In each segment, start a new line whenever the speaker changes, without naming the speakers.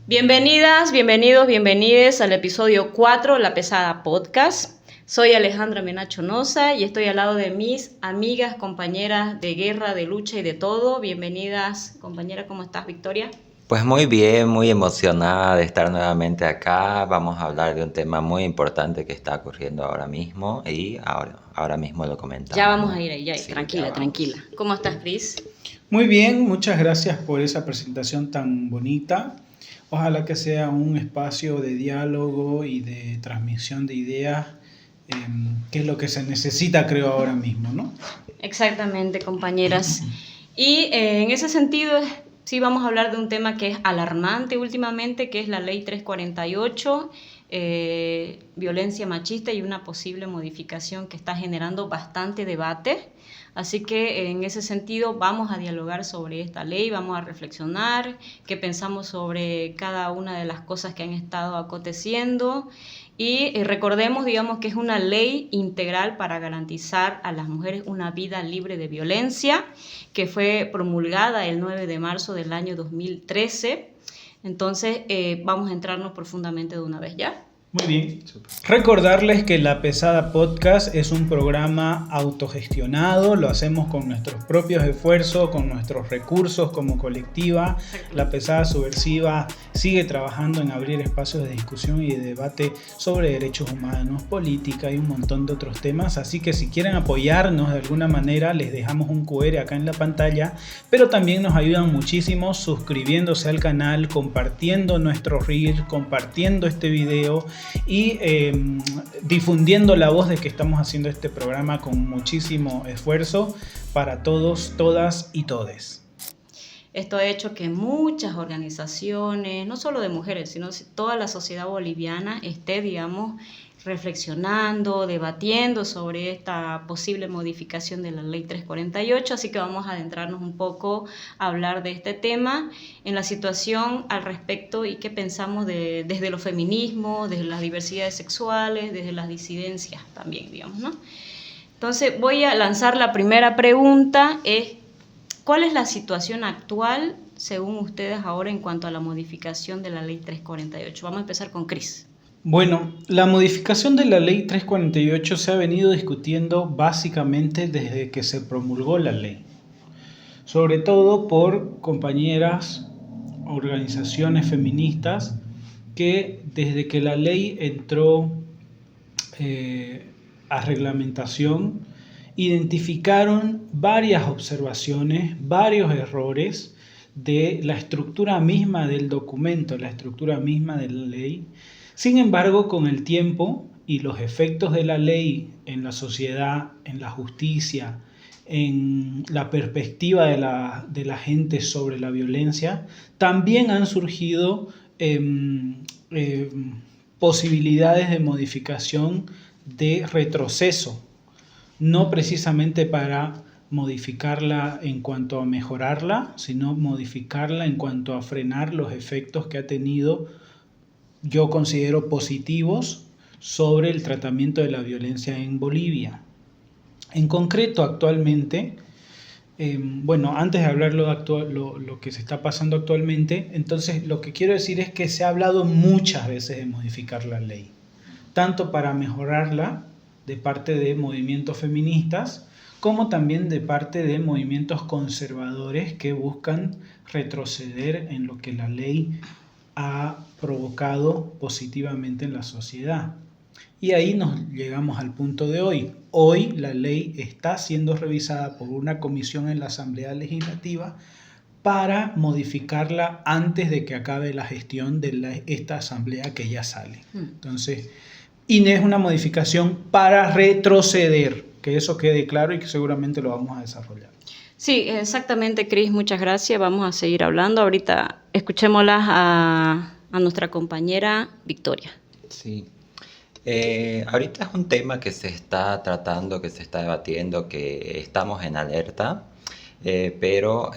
Bienvenidas, bienvenidos, bienvenides al episodio 4 La Pesada Podcast. Soy Alejandra Menacho Noza y estoy al lado de mis amigas, compañeras de guerra, de lucha y de todo. Bienvenidas, compañera, ¿cómo estás, Victoria?
Pues muy bien, muy emocionada de estar nuevamente acá. Vamos a hablar de un tema muy importante que está ocurriendo ahora mismo y ahora mismo lo comentamos.
Ya vamos a ir ahí,
Sí,
tranquila,
ya vamos.
tranquila. ¿Cómo estás, Cris?
Muy bien, muchas gracias por esa presentación tan bonita. Ojalá que sea un espacio de diálogo y de transmisión de ideas, que es lo que se necesita, creo, ahora mismo, ¿no?
Exactamente, compañeras. Y en ese sentido, sí vamos a hablar de un tema que es alarmante últimamente, que es la Ley 348, violencia machista y una posible modificación que está generando bastante debate. Así que en ese sentido vamos a dialogar sobre esta ley, vamos a reflexionar qué pensamos sobre cada una de las cosas que han estado aconteciendo y recordemos, digamos, que es una ley integral para garantizar a las mujeres una vida libre de violencia, que fue promulgada el 9 de marzo del año 2013. Entonces vamos a entrarnos profundamente de una vez, ¿ya?
Muy bien. Recordarles que La Pesada Podcast es un programa autogestionado, lo hacemos con nuestros propios esfuerzos, con nuestros recursos como colectiva. La Pesada Subversiva sigue trabajando en abrir espacios de discusión y de debate sobre derechos humanos, política y un montón de otros temas. Así que si quieren apoyarnos de alguna manera, les dejamos un QR acá en la pantalla, pero también nos ayudan muchísimo suscribiéndose al canal, compartiendo nuestro reel, compartiendo este video y difundiendo la voz de que estamos haciendo este programa con muchísimo esfuerzo para todos, todas y todes.
Esto ha hecho que muchas organizaciones, no solo de mujeres, sino toda la sociedad boliviana esté, digamos, reflexionando, debatiendo sobre esta posible modificación de la Ley 348, así que vamos a adentrarnos un poco a hablar de este tema, en la situación al respecto y qué pensamos desde los feminismos, desde las diversidades sexuales, desde las disidencias también, digamos, ¿no? Entonces voy a lanzar la primera pregunta, ¿cuál es la situación actual, según ustedes, ahora en cuanto a la modificación de la Ley 348? Vamos a empezar con Cris.
Bueno, la modificación de la Ley 348 se ha venido discutiendo básicamente desde que se promulgó la ley, sobre todo por compañeras, organizaciones feministas que desde que la ley entró a reglamentación, identificaron varias observaciones, varios errores de la estructura misma del documento, la estructura misma de la ley. Sin embargo, con el tiempo y los efectos de la ley en la sociedad, en la justicia, en la perspectiva de la gente sobre la violencia, también han surgido posibilidades de modificación, de retroceso, no precisamente para modificarla en cuanto a mejorarla, sino modificarla en cuanto a frenar los efectos que ha tenido, yo considero positivos, sobre el tratamiento de la violencia en Bolivia. En concreto, actualmente, antes de hablar lo que se está pasando actualmente, entonces lo que quiero decir es que se ha hablado muchas veces de modificar la ley, tanto para mejorarla de parte de movimientos feministas, como también de parte de movimientos conservadores que buscan retroceder en lo que la ley ha provocado positivamente en la sociedad. Y ahí nos llegamos al punto de hoy. Hoy la ley está siendo revisada por una comisión en la Asamblea Legislativa para modificarla antes de que acabe la gestión de esta asamblea que ya sale. Entonces, y es una modificación para retroceder, que eso quede claro y que seguramente lo vamos a desarrollar.
Sí, exactamente, Cris, muchas gracias. Vamos a seguir hablando. Ahorita escuchémoslas a nuestra compañera Victoria.
Sí. Ahorita es un tema que se está tratando, que se está debatiendo, que estamos en alerta, pero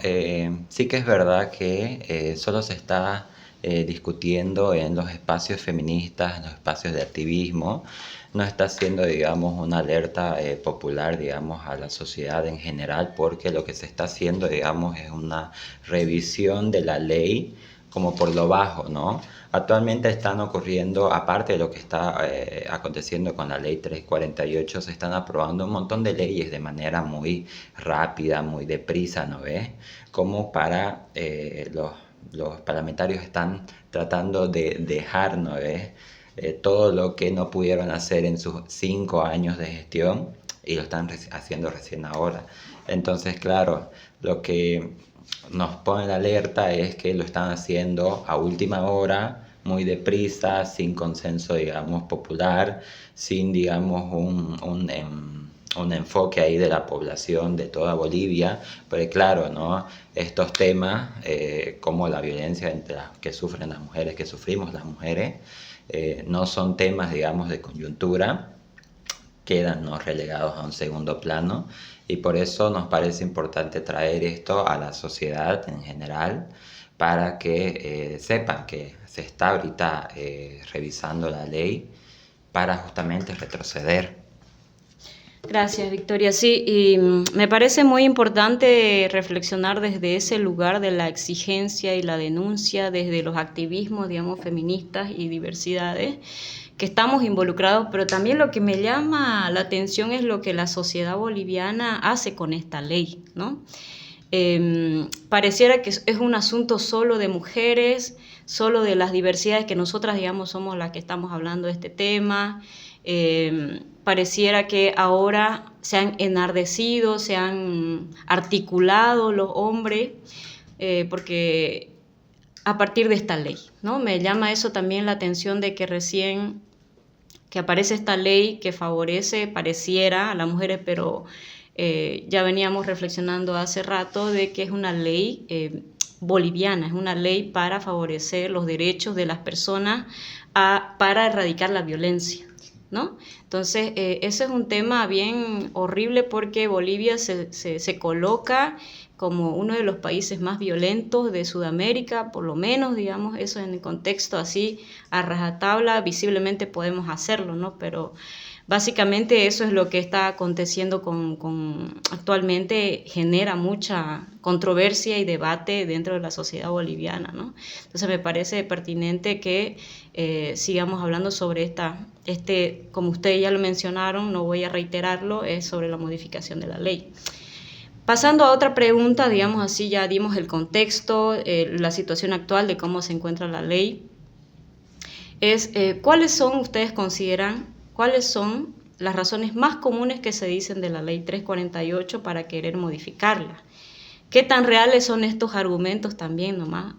sí que es verdad que solo se está discutiendo en los espacios feministas, en los espacios de activismo. No está haciendo, digamos, una alerta popular, digamos, a la sociedad en general, porque lo que se está haciendo, digamos, es una revisión de la ley como por lo bajo, ¿no? Actualmente están ocurriendo, aparte de lo que está aconteciendo con la ley 348, se están aprobando un montón de leyes de manera muy rápida, muy deprisa, ¿no ves? Como para los parlamentarios están tratando de dejar, ¿no ves? Todo lo que no pudieron hacer en sus 5 años de gestión y lo están haciendo recién ahora. Entonces, claro, lo que nos pone en alerta es que lo están haciendo a última hora, muy deprisa, sin consenso, digamos, popular, sin, digamos, un enfoque ahí de la población de toda Bolivia, pero claro, ¿no? Estos temas, como la violencia entre que sufren las mujeres, que sufrimos las mujeres, no son temas, digamos, de coyuntura, quedan, ¿no?, relegados a un segundo plano, y por eso nos parece importante traer esto a la sociedad en general, para que sepan que se está ahorita revisando la ley para justamente retroceder.
Gracias, Victoria. Sí, y me parece muy importante reflexionar desde ese lugar de la exigencia y la denuncia, desde los activismos, digamos, feministas y diversidades, que estamos involucrados, pero también lo que me llama la atención es lo que la sociedad boliviana hace con esta ley, ¿no? Pareciera que es un asunto solo de mujeres, solo de las diversidades, que nosotras, digamos, somos las que estamos hablando de este tema. Pareciera que ahora se han enardecido, se han articulado los hombres, porque a partir de esta ley, ¿no? Me llama eso también la atención de que recién que aparece esta ley que favorece, pareciera, a las mujeres, pero ya veníamos reflexionando hace rato de que es una ley boliviana, es una ley para favorecer los derechos de las personas para erradicar la violencia, ¿no? Entonces, ese es un tema bien horrible porque Bolivia se coloca como uno de los países más violentos de Sudamérica, por lo menos, digamos, eso en el contexto así, a rajatabla, visiblemente podemos hacerlo, ¿no? Pero básicamente eso es lo que está aconteciendo actualmente, genera mucha controversia y debate dentro de la sociedad boliviana, ¿no? Entonces me parece pertinente que sigamos hablando sobre como ustedes ya lo mencionaron, no voy a reiterarlo, es sobre la modificación de la ley. Pasando a otra pregunta, digamos así, ya dimos el contexto, la situación actual de cómo se encuentra la ley, es ustedes consideran, cuáles son las razones más comunes que se dicen de la ley 348 para querer modificarla. ¿Qué tan reales son estos argumentos también nomás?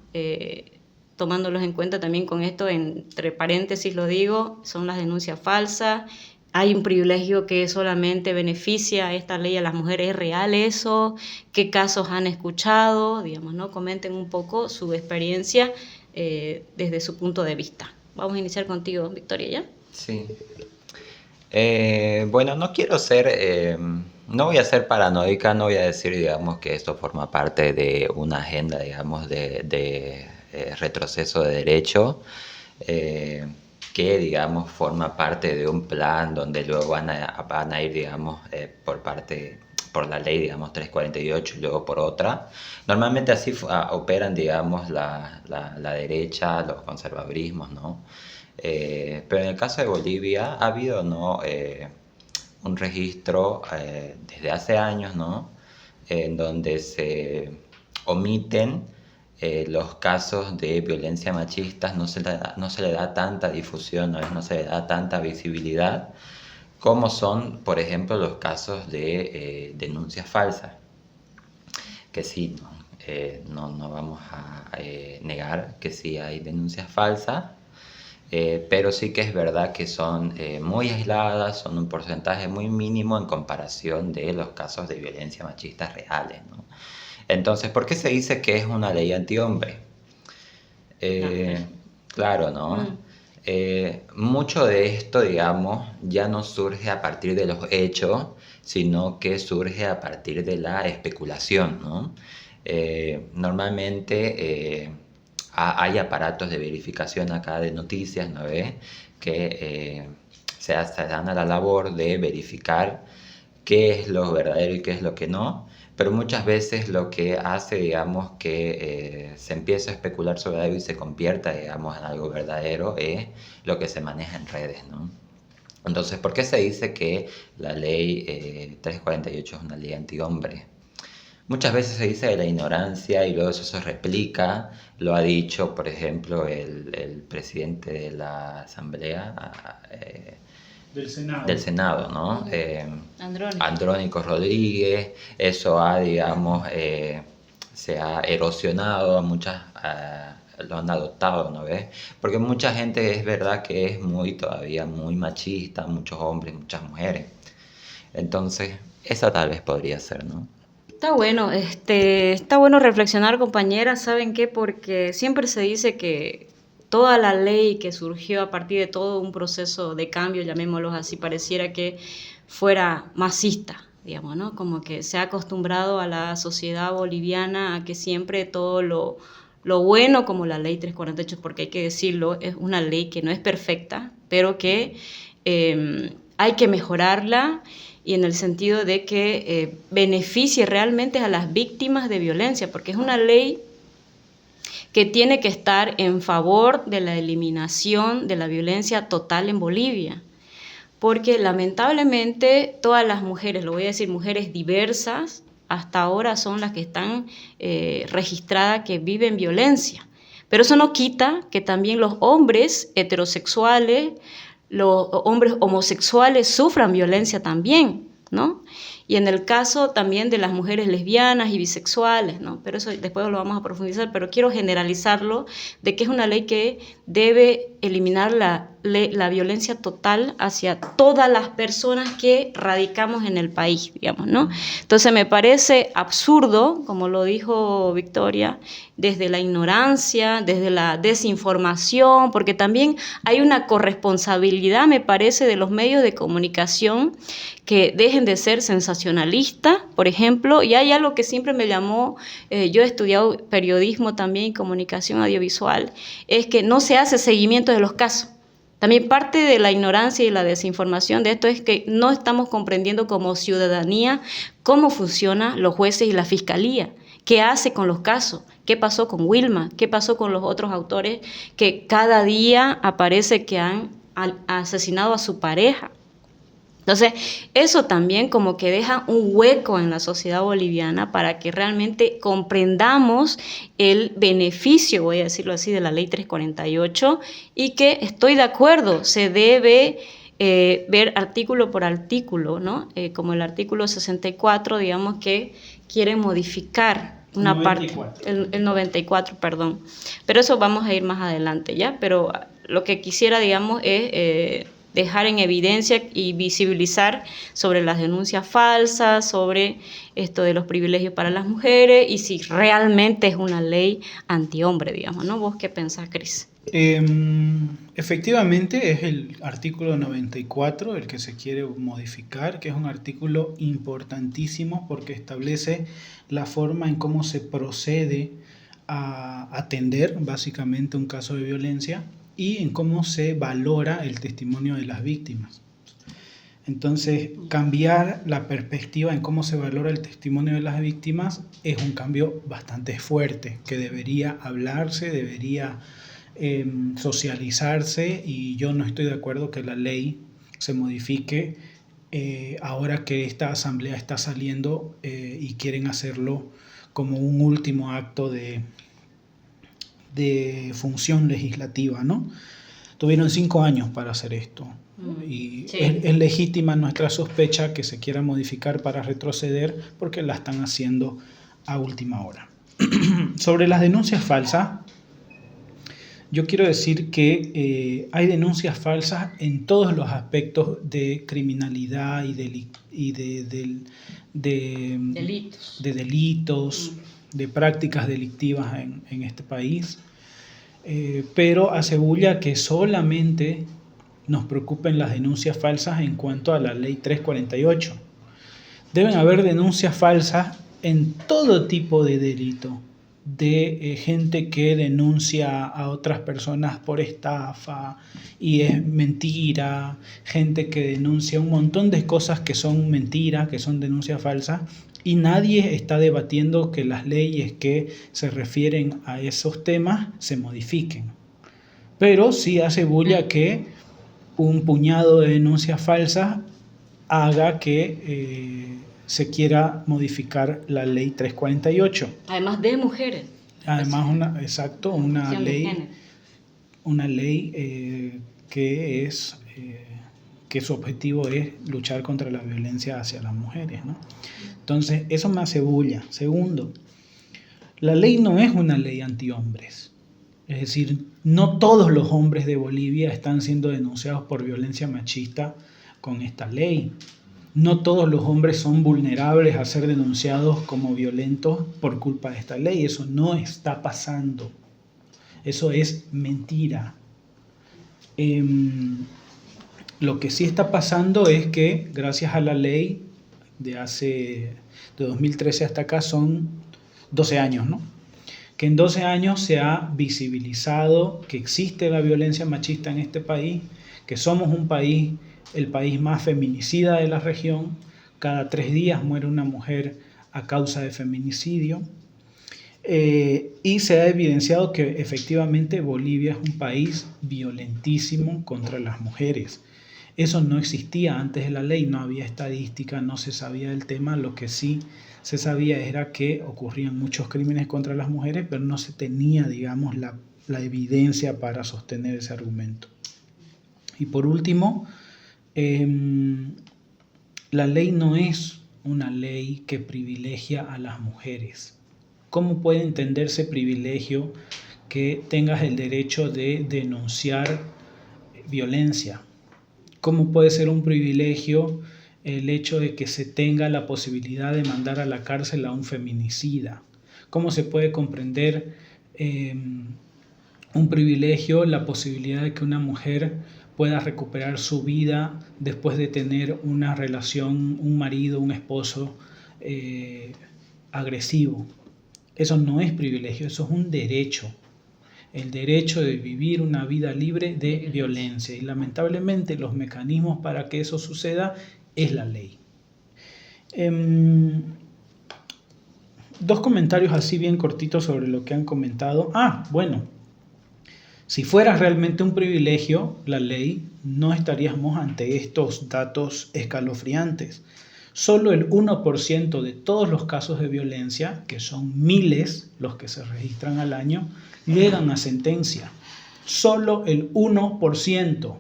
Tomándolos en cuenta también con esto, entre paréntesis lo digo, son las denuncias falsas. Hay un privilegio que solamente beneficia a esta ley a las mujeres. ¿Es real eso? ¿Qué casos han escuchado? Digamos, ¿no? Comenten un poco su experiencia desde su punto de vista. Vamos a iniciar contigo, Victoria, ¿ya?
Sí. Bueno, no voy a ser paranoica, no voy a decir, digamos, que esto forma parte de una agenda, digamos, de retroceso de derecho, que, digamos, forma parte de un plan donde luego van a ir, digamos, por la ley, digamos, 348 y luego por otra. Normalmente así operan, digamos, la derecha, los conservadurismos, ¿no? Pero en el caso de Bolivia ha habido, ¿no?, un registro desde hace años, ¿no?, en donde se omiten los casos de violencia machista, no se le da tanta difusión, no se le da tanta visibilidad, como son, por ejemplo, los casos de denuncias falsas, que sí, no vamos a negar que sí hay denuncias falsas, pero sí que es verdad que son muy aisladas, son un porcentaje muy mínimo en comparación de los casos de violencia machista reales, ¿no? Entonces, ¿por qué se dice que es una ley antihombre? Claro, ¿no? Mucho de esto, digamos, ya no surge a partir de los hechos, sino que surge a partir de la especulación, ¿no? Normalmente hay aparatos de verificación acá de noticias, ¿no ves?, que se dan a la labor de verificar qué es lo verdadero y qué es lo que no, pero muchas veces lo que hace, digamos, que se empieza a especular sobre algo y se convierta, digamos, en algo verdadero es lo que se maneja en redes, ¿no? Entonces, ¿por qué se dice que la ley 348 es una ley antihombre? Muchas veces se dice de la ignorancia y luego eso se replica. Lo ha dicho, por ejemplo, el presidente de la Asamblea del Senado, ¿no? Andrónico Rodríguez. Eso ha, digamos, se ha erosionado, a muchas lo han adoptado, ¿no ves? Porque mucha gente es verdad que es todavía muy machista, muchos hombres, muchas mujeres. Entonces, esa tal vez podría ser, ¿no?
Está bueno reflexionar, compañeras, ¿saben qué? Porque siempre se dice que toda la ley que surgió a partir de todo un proceso de cambio, llamémoslo así, pareciera que fuera masista, digamos, ¿no? Como que se ha acostumbrado a la sociedad boliviana a que siempre todo lo bueno, como la ley 348, porque hay que decirlo, es una ley que no es perfecta, pero que hay que mejorarla, y en el sentido de que beneficie realmente a las víctimas de violencia, porque es una ley que tiene que estar en favor de la eliminación de la violencia total en Bolivia, porque lamentablemente todas las mujeres, lo voy a decir, mujeres diversas, hasta ahora son las que están registradas que viven violencia, pero eso no quita que también los hombres heterosexuales, los hombres homosexuales sufran violencia también, ¿no? Y en el caso también de las mujeres lesbianas y bisexuales, ¿no? Pero eso después lo vamos a profundizar, pero quiero generalizarlo, de que es una ley que debe eliminar la violencia total hacia todas las personas que radicamos en el país, digamos, ¿no? Entonces me parece absurdo, como lo dijo Victoria, desde la ignorancia, desde la desinformación, porque también hay una corresponsabilidad, me parece, de los medios de comunicación, que dejen de ser sensacionalistas, por ejemplo, y hay algo que siempre me llamó, yo he estudiado periodismo también y comunicación audiovisual, es que no se hace seguimiento de los casos. También parte de la ignorancia y la desinformación de esto es que no estamos comprendiendo como ciudadanía cómo funcionan los jueces y la fiscalía, qué hace con los casos, qué pasó con Wilma, qué pasó con los otros autores que cada día aparece que han asesinado a su pareja. Entonces, eso también como que deja un hueco en la sociedad boliviana para que realmente comprendamos el beneficio, voy a decirlo así, de la ley 348, y que estoy de acuerdo, se debe ver artículo por artículo, ¿no? Como el artículo 64, digamos, que quieren modificar una 94. Parte, el 94, perdón. Pero eso vamos a ir más adelante, ¿ya? Pero lo que quisiera, digamos, es dejar en evidencia y visibilizar sobre las denuncias falsas, sobre esto de los privilegios para las mujeres y si realmente es una ley antihombre, digamos, ¿no? ¿Vos qué pensás, Cris?
Efectivamente es el artículo 94 el que se quiere modificar, que es un artículo importantísimo porque establece la forma en cómo se procede a atender básicamente un caso de violencia y en cómo se valora el testimonio de las víctimas. Entonces, cambiar la perspectiva en cómo se valora el testimonio de las víctimas es un cambio bastante fuerte, que debería hablarse, debería socializarse, y yo no estoy de acuerdo que la ley se modifique ahora que esta asamblea está saliendo y quieren hacerlo como un último acto de función legislativa, ¿no? Tuvieron 5 años para hacer esto y sí. Es legítima nuestra sospecha que se quiera modificar para retroceder porque la están haciendo a última hora. Sobre las denuncias falsas, yo quiero decir que hay denuncias falsas en todos los aspectos de criminalidad y de delitos, de prácticas delictivas en este país, pero asegura que solamente nos preocupen las denuncias falsas en cuanto a la ley 348. Deben haber denuncias falsas en todo tipo de delito, de gente que denuncia a otras personas por estafa y es mentira, gente que denuncia un montón de cosas que son mentiras, que son denuncias falsas, y nadie está debatiendo que las leyes que se refieren a esos temas se modifiquen. Pero sí hace bulla que un puñado de denuncias falsas haga que se quiera modificar la ley 348.
Además de mujeres.
Además, una
De
ley,
género.
una ley que su objetivo es luchar contra la violencia hacia las mujeres, ¿no? Entonces, eso me hace bulla. Segundo, la ley no es una ley antihombres. Es decir, no todos los hombres de Bolivia están siendo denunciados por violencia machista con esta ley. No todos los hombres son vulnerables a ser denunciados como violentos por culpa de esta ley. Eso no está pasando. Eso es mentira. Lo que sí está pasando es que gracias a la ley de 2013 hasta acá son 12 años, ¿no? Que en 12 años se ha visibilizado que existe la violencia machista en este país, que somos el país más feminicida de la región. Cada 3 días muere una mujer a causa de feminicidio. Y se ha evidenciado que efectivamente Bolivia es un país violentísimo contra las mujeres. Eso no existía antes de la ley, no había estadística, no se sabía del tema. Lo que sí se sabía era que ocurrían muchos crímenes contra las mujeres, pero no se tenía, digamos, la evidencia para sostener ese argumento. Y por último, la ley no es una ley que privilegia a las mujeres. ¿Cómo puede entenderse privilegio que tengas el derecho de denunciar violencia? ¿Cómo puede ser un privilegio el hecho de que se tenga la posibilidad de mandar a la cárcel a un feminicida? ¿Cómo se puede comprender un privilegio la posibilidad de que una mujer pueda recuperar su vida después de tener una relación, un marido, un esposo agresivo? Eso no es privilegio, eso es un derecho. El derecho de vivir una vida libre de violencia. Y lamentablemente los mecanismos para que eso suceda es la ley. 2 comentarios así bien cortitos sobre lo que han comentado. Bueno, si fuera realmente un privilegio la ley, no estaríamos ante estos datos escalofriantes. Solo el 1% de todos los casos de violencia, que son miles los que se registran al año, llegan a sentencia. Solo el 1%.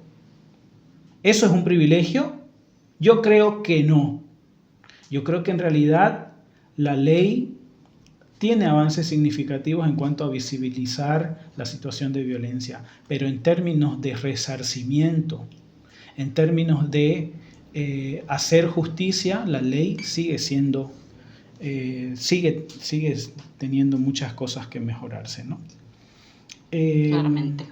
¿Eso es un privilegio? Yo creo que no. Yo creo que en realidad la ley tiene avances significativos en cuanto a visibilizar la situación de violencia, pero en términos de resarcimiento, en términos de hacer justicia, la ley sigue teniendo muchas cosas que mejorarse, ¿no?
Claramente.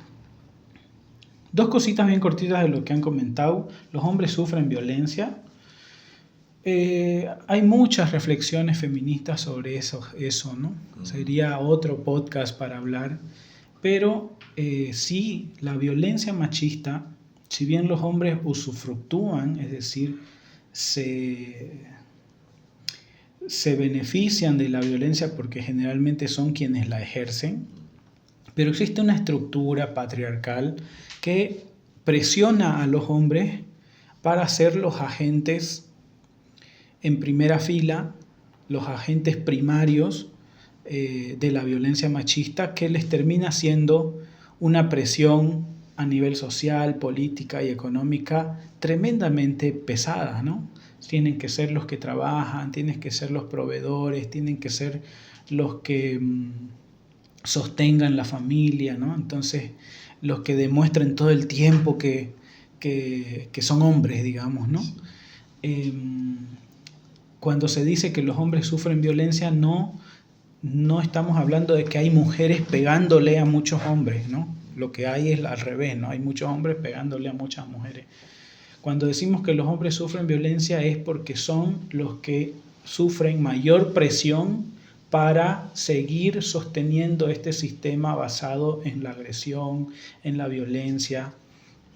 2 cositas bien cortitas de lo que han comentado. Los hombres sufren violencia. Hay muchas reflexiones feministas sobre eso, ¿no? Sería otro podcast para hablar. Pero sí, la violencia machista, si bien los hombres usufructúan, es decir, se benefician de la violencia porque generalmente son quienes la ejercen, pero existe una estructura patriarcal que presiona a los hombres para ser los agentes en primera fila, los agentes primarios de la violencia machista, que les termina siendo una presión a nivel social, política y económica tremendamente pesada, ¿no? Tienen que ser los que trabajan, tienen que ser los proveedores, tienen que ser los que sostengan la familia, ¿no? Entonces, los que demuestren todo el tiempo que son hombres, digamos, ¿no? Cuando se dice que los hombres sufren violencia, no estamos hablando de que hay mujeres pegándole a muchos hombres, ¿no? Lo que hay es al revés, ¿no? Hay muchos hombres pegándole a muchas mujeres. Cuando decimos que los hombres sufren violencia es porque son los que sufren mayor presión para seguir sosteniendo este sistema basado en la agresión, en la violencia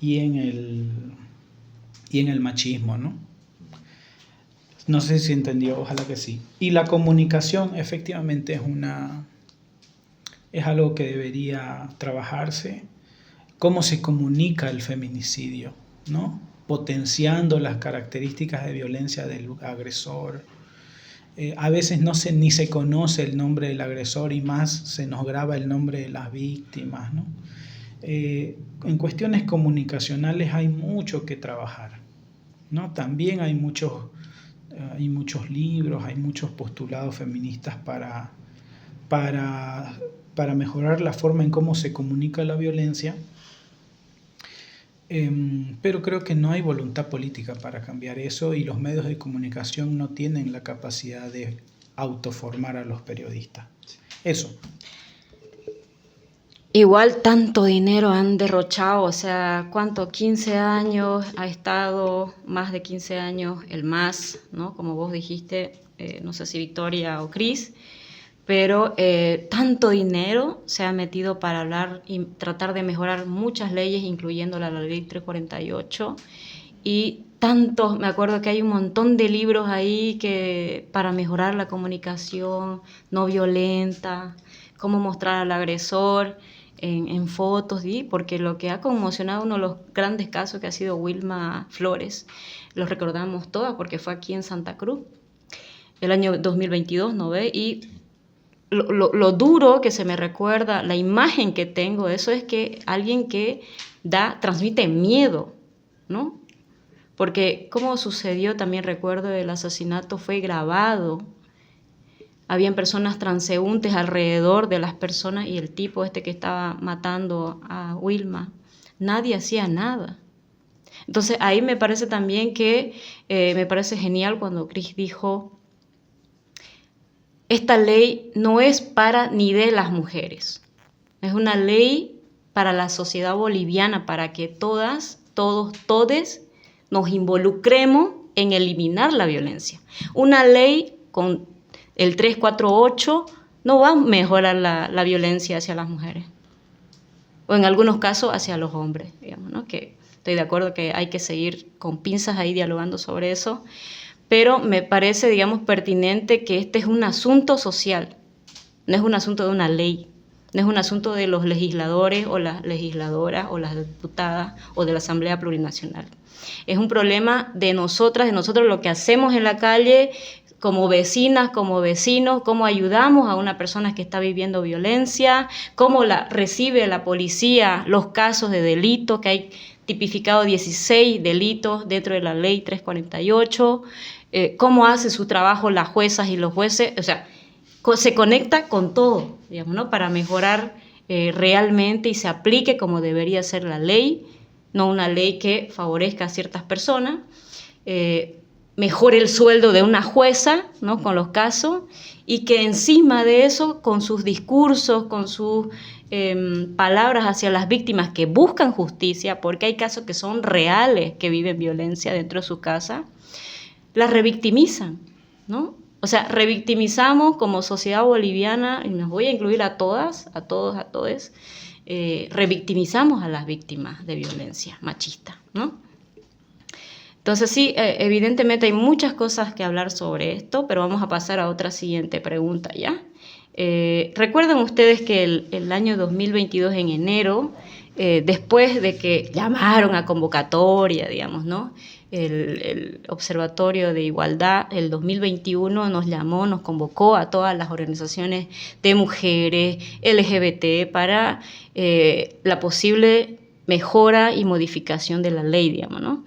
y en el machismo, ¿no? No sé si entendió, ojalá que sí. Y la comunicación efectivamente es algo que debería trabajarse. Cómo se comunica el feminicidio, ¿no? Potenciando las características de violencia del agresor. A veces ni se conoce el nombre del agresor y más se nos graba el nombre de las víctimas, ¿no? En cuestiones comunicacionales hay mucho que trabajar, ¿no? También hay muchos libros, hay muchos postulados feministas para mejorar la forma en cómo se comunica la violencia, pero creo que no hay voluntad política para cambiar eso y los medios de comunicación no tienen la capacidad de autoformar a los periodistas. Eso.
Igual tanto dinero han derrochado, o sea, ¿cuánto? 15 años ha estado, más de 15 años, el MAS, ¿no? Como vos dijiste, no sé si Victoria o Cris, pero tanto dinero se ha metido para hablar y tratar de mejorar muchas leyes, incluyendo la ley 348, y tantos, me acuerdo que hay un montón de libros ahí que para mejorar la comunicación no violenta, cómo mostrar al agresor en fotos, ¿sí? Porque lo que ha conmocionado uno de los grandes casos que ha sido Wilma Flores, lo recordamos todas porque fue aquí en Santa Cruz, el año 2022, ¿no ve? Y lo duro que se me recuerda, la imagen que tengo de eso es que alguien que transmite miedo, ¿no? Porque como sucedió, también recuerdo, el asesinato fue grabado. Habían personas transeúntes alrededor de las personas y el tipo que estaba matando a Wilma, nadie hacía nada. Entonces ahí me parece también que, me parece genial cuando Cris dijo, esta ley no es para ni de las mujeres, es una ley para la sociedad boliviana, para que todas, todos, todes nos involucremos en eliminar la violencia. Una ley con el 348 no va a mejorar la violencia hacia las mujeres, o en algunos casos hacia los hombres, digamos, ¿no? Que estoy de acuerdo que hay que seguir con pinzas ahí dialogando sobre eso, pero me parece, digamos, pertinente que este es un asunto social, no es un asunto de una ley, no es un asunto de los legisladores o las legisladoras o las diputadas o de la Asamblea Plurinacional. Es un problema de nosotras, de nosotros, lo que hacemos en la calle, como vecinas, como vecinos, cómo ayudamos a una persona que está viviendo violencia, cómo recibe la policía los casos de delitos, que hay tipificado 16 delitos dentro de la ley 348, cómo hace su trabajo las juezas y los jueces, o sea, se conecta con todo, digamos, ¿no? Para mejorar realmente y se aplique como debería ser la ley, no una ley que favorezca a ciertas personas, mejore el sueldo de una jueza, ¿no? Con los casos, y que encima de eso, con sus discursos, con sus palabras hacia las víctimas que buscan justicia, porque hay casos que son reales, que viven violencia dentro de su casa, las revictimizan, ¿no? O sea, revictimizamos como sociedad boliviana, y nos voy a incluir a todas, a todos, a todes, revictimizamos a las víctimas de violencia machista, ¿no? Entonces sí, evidentemente hay muchas cosas que hablar sobre esto, pero vamos a pasar a otra siguiente pregunta, ¿ya? Recuerden ustedes que el año 2022, en enero, después de que llamaron a convocatoria, digamos, ¿no? El Observatorio de Igualdad, el 2021 nos llamó, nos convocó a todas las organizaciones de mujeres, LGBT, para la posible mejora y modificación de la ley, digamos, ¿no?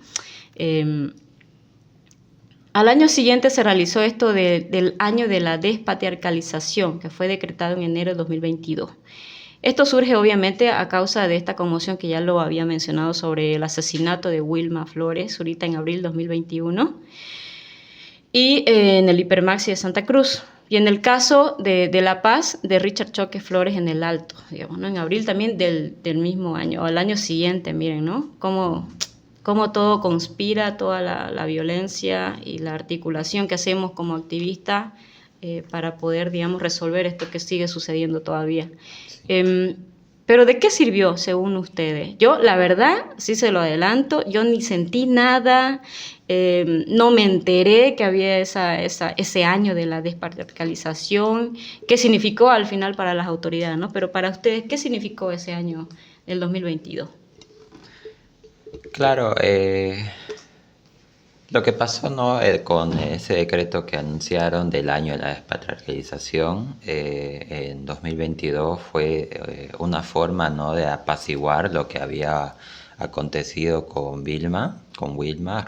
Al año siguiente se realizó esto del año de la despatriarcalización, que fue decretado en enero de 2022. Esto surge obviamente a causa de esta conmoción que ya lo había mencionado sobre el asesinato de Wilma Flores, ahorita en abril de 2021, y en el Hipermaxi de Santa Cruz. Y en el caso de La Paz, de Richard Choque Flores en el Alto, digamos, ¿no? En abril también del mismo año, o al año siguiente, miren, ¿no? Cómo todo conspira, toda la violencia y la articulación que hacemos como activistas para poder, digamos, resolver esto que sigue sucediendo todavía. Pero ¿de qué sirvió según ustedes? Yo, la verdad, sí se lo adelanto, yo ni sentí nada, no me enteré que había ese año de la despatriarcalización, qué significó al final para las autoridades, ¿no? Pero para ustedes, ¿qué significó ese año del 2022?
Claro, lo que pasó, ¿no? Con ese decreto que anunciaron del año de la despatriarcalización en 2022 fue una forma, ¿no?, de apaciguar lo que había acontecido con Wilma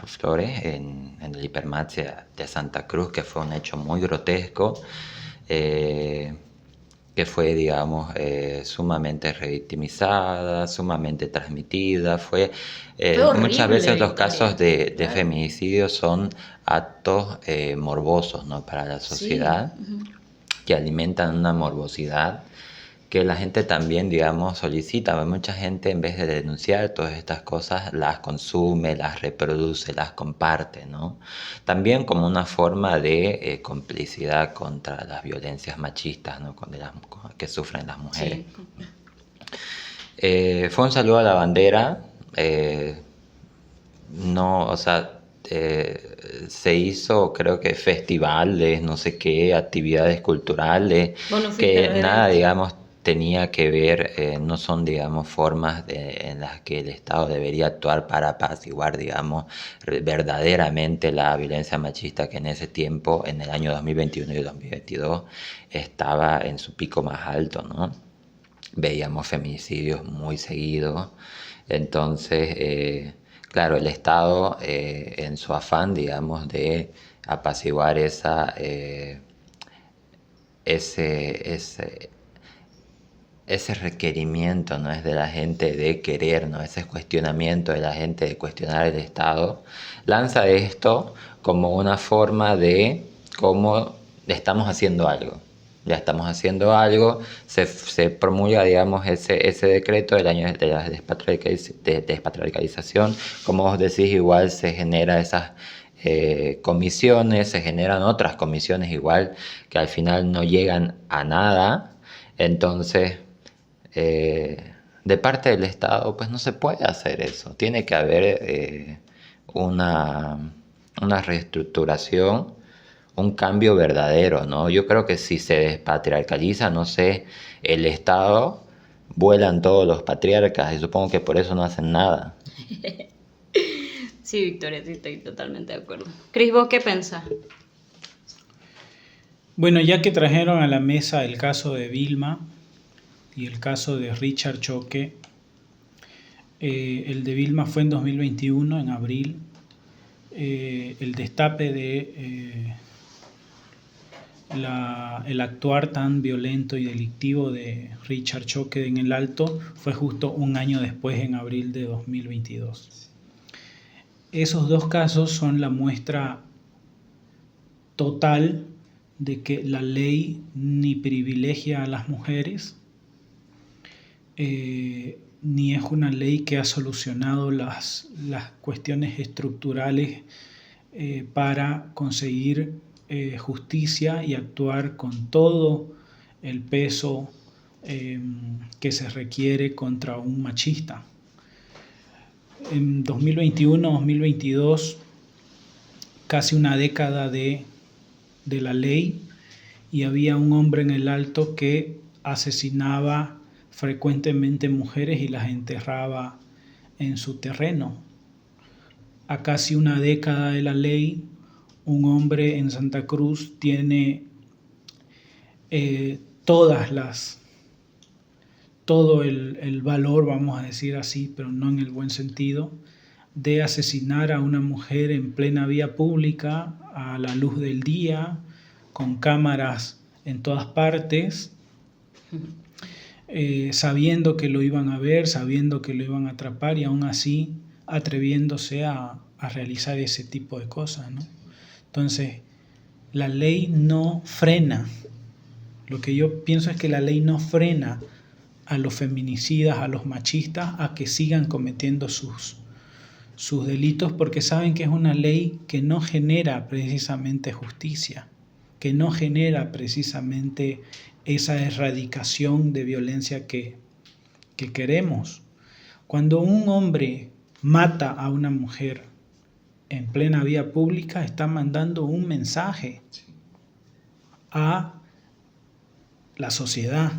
Flores en el hipermarché de Santa Cruz, que fue un hecho muy grotesco. Que fue, digamos, sumamente revictimizada, sumamente transmitida. Fue
horrible,
muchas veces los
Victoria,
casos de
claro.
feminicidio son actos morbosos, ¿no?, para la
Sí.
sociedad, que alimentan una morbosidad que la gente también, digamos, solicita. Mucha gente, en vez de denunciar todas estas cosas, las consume, las reproduce, las comparte, ¿no? También como una forma de complicidad contra las violencias machistas, ¿no?, que sufren las mujeres.
Sí.
Fue un saludo a la bandera. No, o sea, se hizo, creo que festivales, no sé qué, actividades culturales,
Vos no fuiste a
que
los
nada,
eventos.
digamos, tenía que ver, no son, digamos, formas en las que el Estado debería actuar para apaciguar, digamos, verdaderamente la violencia machista que en ese tiempo, en el año 2021 y 2022, estaba en su pico más alto, ¿no? Veíamos feminicidios muy seguidos. Entonces, claro, el Estado, en su afán, digamos, de apaciguar ese requerimiento, ¿no?, es de la gente de querer, ¿no?, ese cuestionamiento de la gente de cuestionar el Estado, lanza esto como una forma de cómo estamos haciendo algo. Ya estamos haciendo algo, se promulga, digamos, ese decreto del año de la despatriarcalización. Como vos decís, igual se genera esas comisiones, se generan otras comisiones igual que al final no llegan a nada. Entonces, de parte del Estado, pues no se puede hacer eso. Tiene que haber una reestructuración, un cambio verdadero, ¿no? Yo creo que si se despatriarcaliza, no sé, el Estado, vuelan todos los patriarcas y supongo que por eso no hacen nada.
Sí, Victoria, sí, estoy totalmente de acuerdo. Cris, ¿vos qué pensás?
Bueno, ya que trajeron a la mesa el caso de Vilma y el caso de Richard Choque, el de Vilma fue en 2021, en abril. El destape de el actuar tan violento y delictivo de Richard Choque en el Alto fue justo un año después, en abril de 2022. Esos dos casos son la muestra total de que la ley ni privilegia a las mujeres, ni es una ley que ha solucionado las cuestiones estructurales para conseguir justicia y actuar con todo el peso que se requiere contra un machista. En 2021-2022, casi una década de la ley, y había un hombre en el Alto que asesinaba frecuentemente mujeres y las enterraba en su terreno. A casi una década de la ley, un hombre en Santa Cruz tiene todo el valor, vamos a decir así, pero no en el buen sentido, de asesinar a una mujer en plena vía pública, a la luz del día, con cámaras en todas partes, sabiendo que lo iban a ver, sabiendo que lo iban a atrapar, y aún así atreviéndose a realizar ese tipo de cosas, ¿no? Entonces, la ley no frena. Lo que yo pienso es que la ley no frena a los feminicidas, a los machistas, a que sigan cometiendo sus delitos, porque saben que es una ley que no genera precisamente justicia, que no genera precisamente esa erradicación de violencia que que queremos. Cuando un hombre mata a una mujer en plena vía pública, está mandando un mensaje a la sociedad.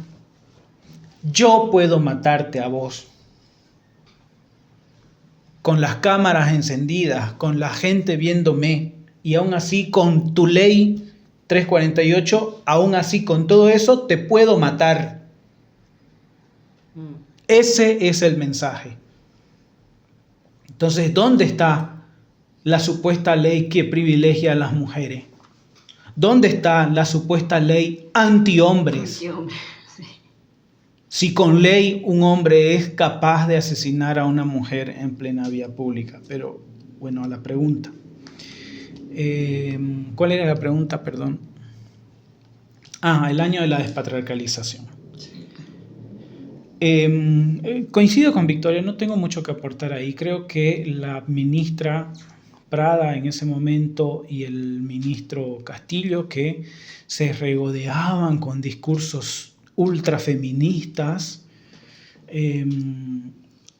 Yo puedo matarte a vos. Con las cámaras encendidas, con la gente viéndome, y aún así con tu ley 348, aún así con todo eso te puedo matar. Ese es el mensaje. Entonces, ¿dónde está la supuesta ley que privilegia a las mujeres? ¿Dónde está la supuesta ley antihombres?
Sí.
Si con ley un hombre es capaz de asesinar a una mujer en plena vía pública. Pero, bueno, a la pregunta. ¿Cuál era la pregunta? Perdón. El año de la despatriarcalización. Coincido con Victoria, no tengo mucho que aportar ahí. Creo que la ministra Prada en ese momento y el ministro Castillo, que se regodeaban con discursos ultrafeministas,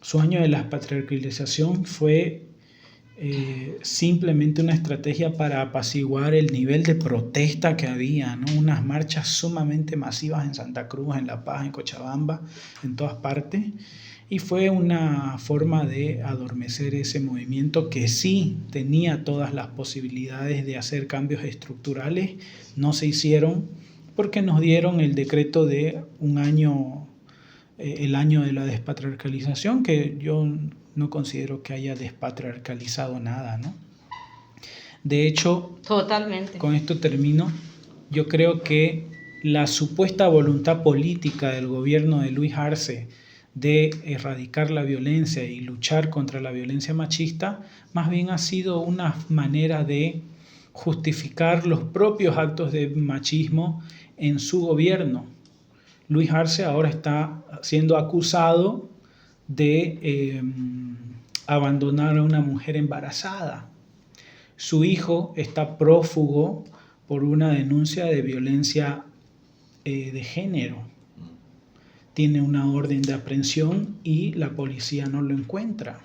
su año de la despatriarcalización fue simplemente una estrategia para apaciguar el nivel de protesta que había, ¿no? Unas marchas sumamente masivas en Santa Cruz, en La Paz, en Cochabamba, en todas partes, y fue una forma de adormecer ese movimiento que sí tenía todas las posibilidades de hacer cambios estructurales. No se hicieron porque nos dieron el decreto de un año, el año de la despatriarcalización, que yo no considero que haya despatriarcalizado nada, ¿no? De hecho,
totalmente.
Con esto termino. Yo creo que la supuesta voluntad política del gobierno de Luis Arce de erradicar la violencia y luchar contra la violencia machista, más bien ha sido una manera de justificar los propios actos de machismo en su gobierno. Luis Arce ahora está siendo acusado de abandonar a una mujer embarazada. Su hijo está prófugo por una denuncia de violencia de género. Tiene una orden de aprehensión y la policía no lo encuentra.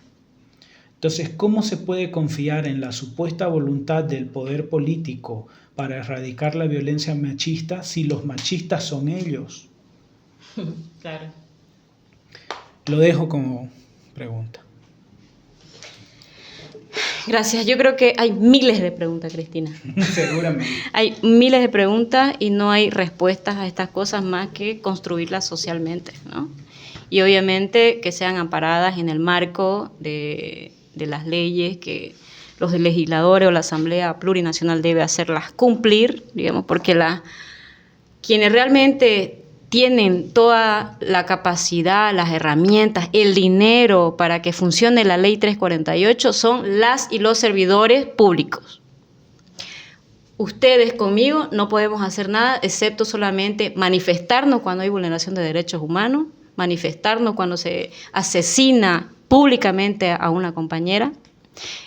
Entonces, ¿cómo se puede confiar en la supuesta voluntad del poder político para erradicar la violencia machista si los machistas son ellos?
Claro.
Lo dejo como pregunta.
Gracias. Yo creo que hay miles de preguntas, Cristina.
Seguramente.
Hay miles de preguntas y no hay respuestas a estas cosas más que construirlas socialmente, ¿no? Y obviamente que sean amparadas en el marco de las leyes que los legisladores o la Asamblea Plurinacional debe hacerlas cumplir, digamos, porque quienes realmente tienen toda la capacidad, las herramientas, el dinero para que funcione la Ley 348 son las y los servidores públicos. Ustedes conmigo no podemos hacer nada excepto solamente manifestarnos cuando hay vulneración de derechos humanos, manifestarnos cuando se asesina públicamente a una compañera.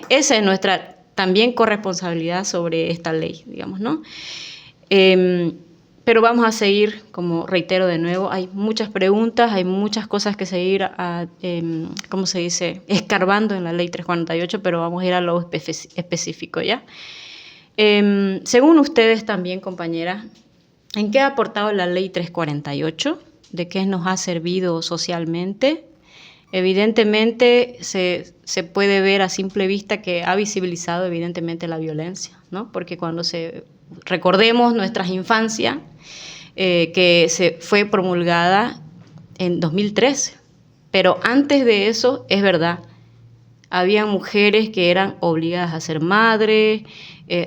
Esa es nuestra también corresponsabilidad sobre esta ley, digamos, ¿no? Pero vamos a seguir, como reitero de nuevo, hay muchas preguntas, hay muchas cosas que seguir, ¿cómo se dice?, escarbando en la Ley 348, pero vamos a ir a lo específico, ¿ya? Según ustedes también, compañeras, ¿en qué ha aportado la Ley 348? ¿De qué nos ha servido socialmente? Evidentemente se puede ver a simple vista que ha visibilizado evidentemente la violencia, ¿no? Porque cuando recordemos nuestras infancias, que se fue promulgada en 2013, pero antes de eso, es verdad, había mujeres que eran obligadas a ser madres,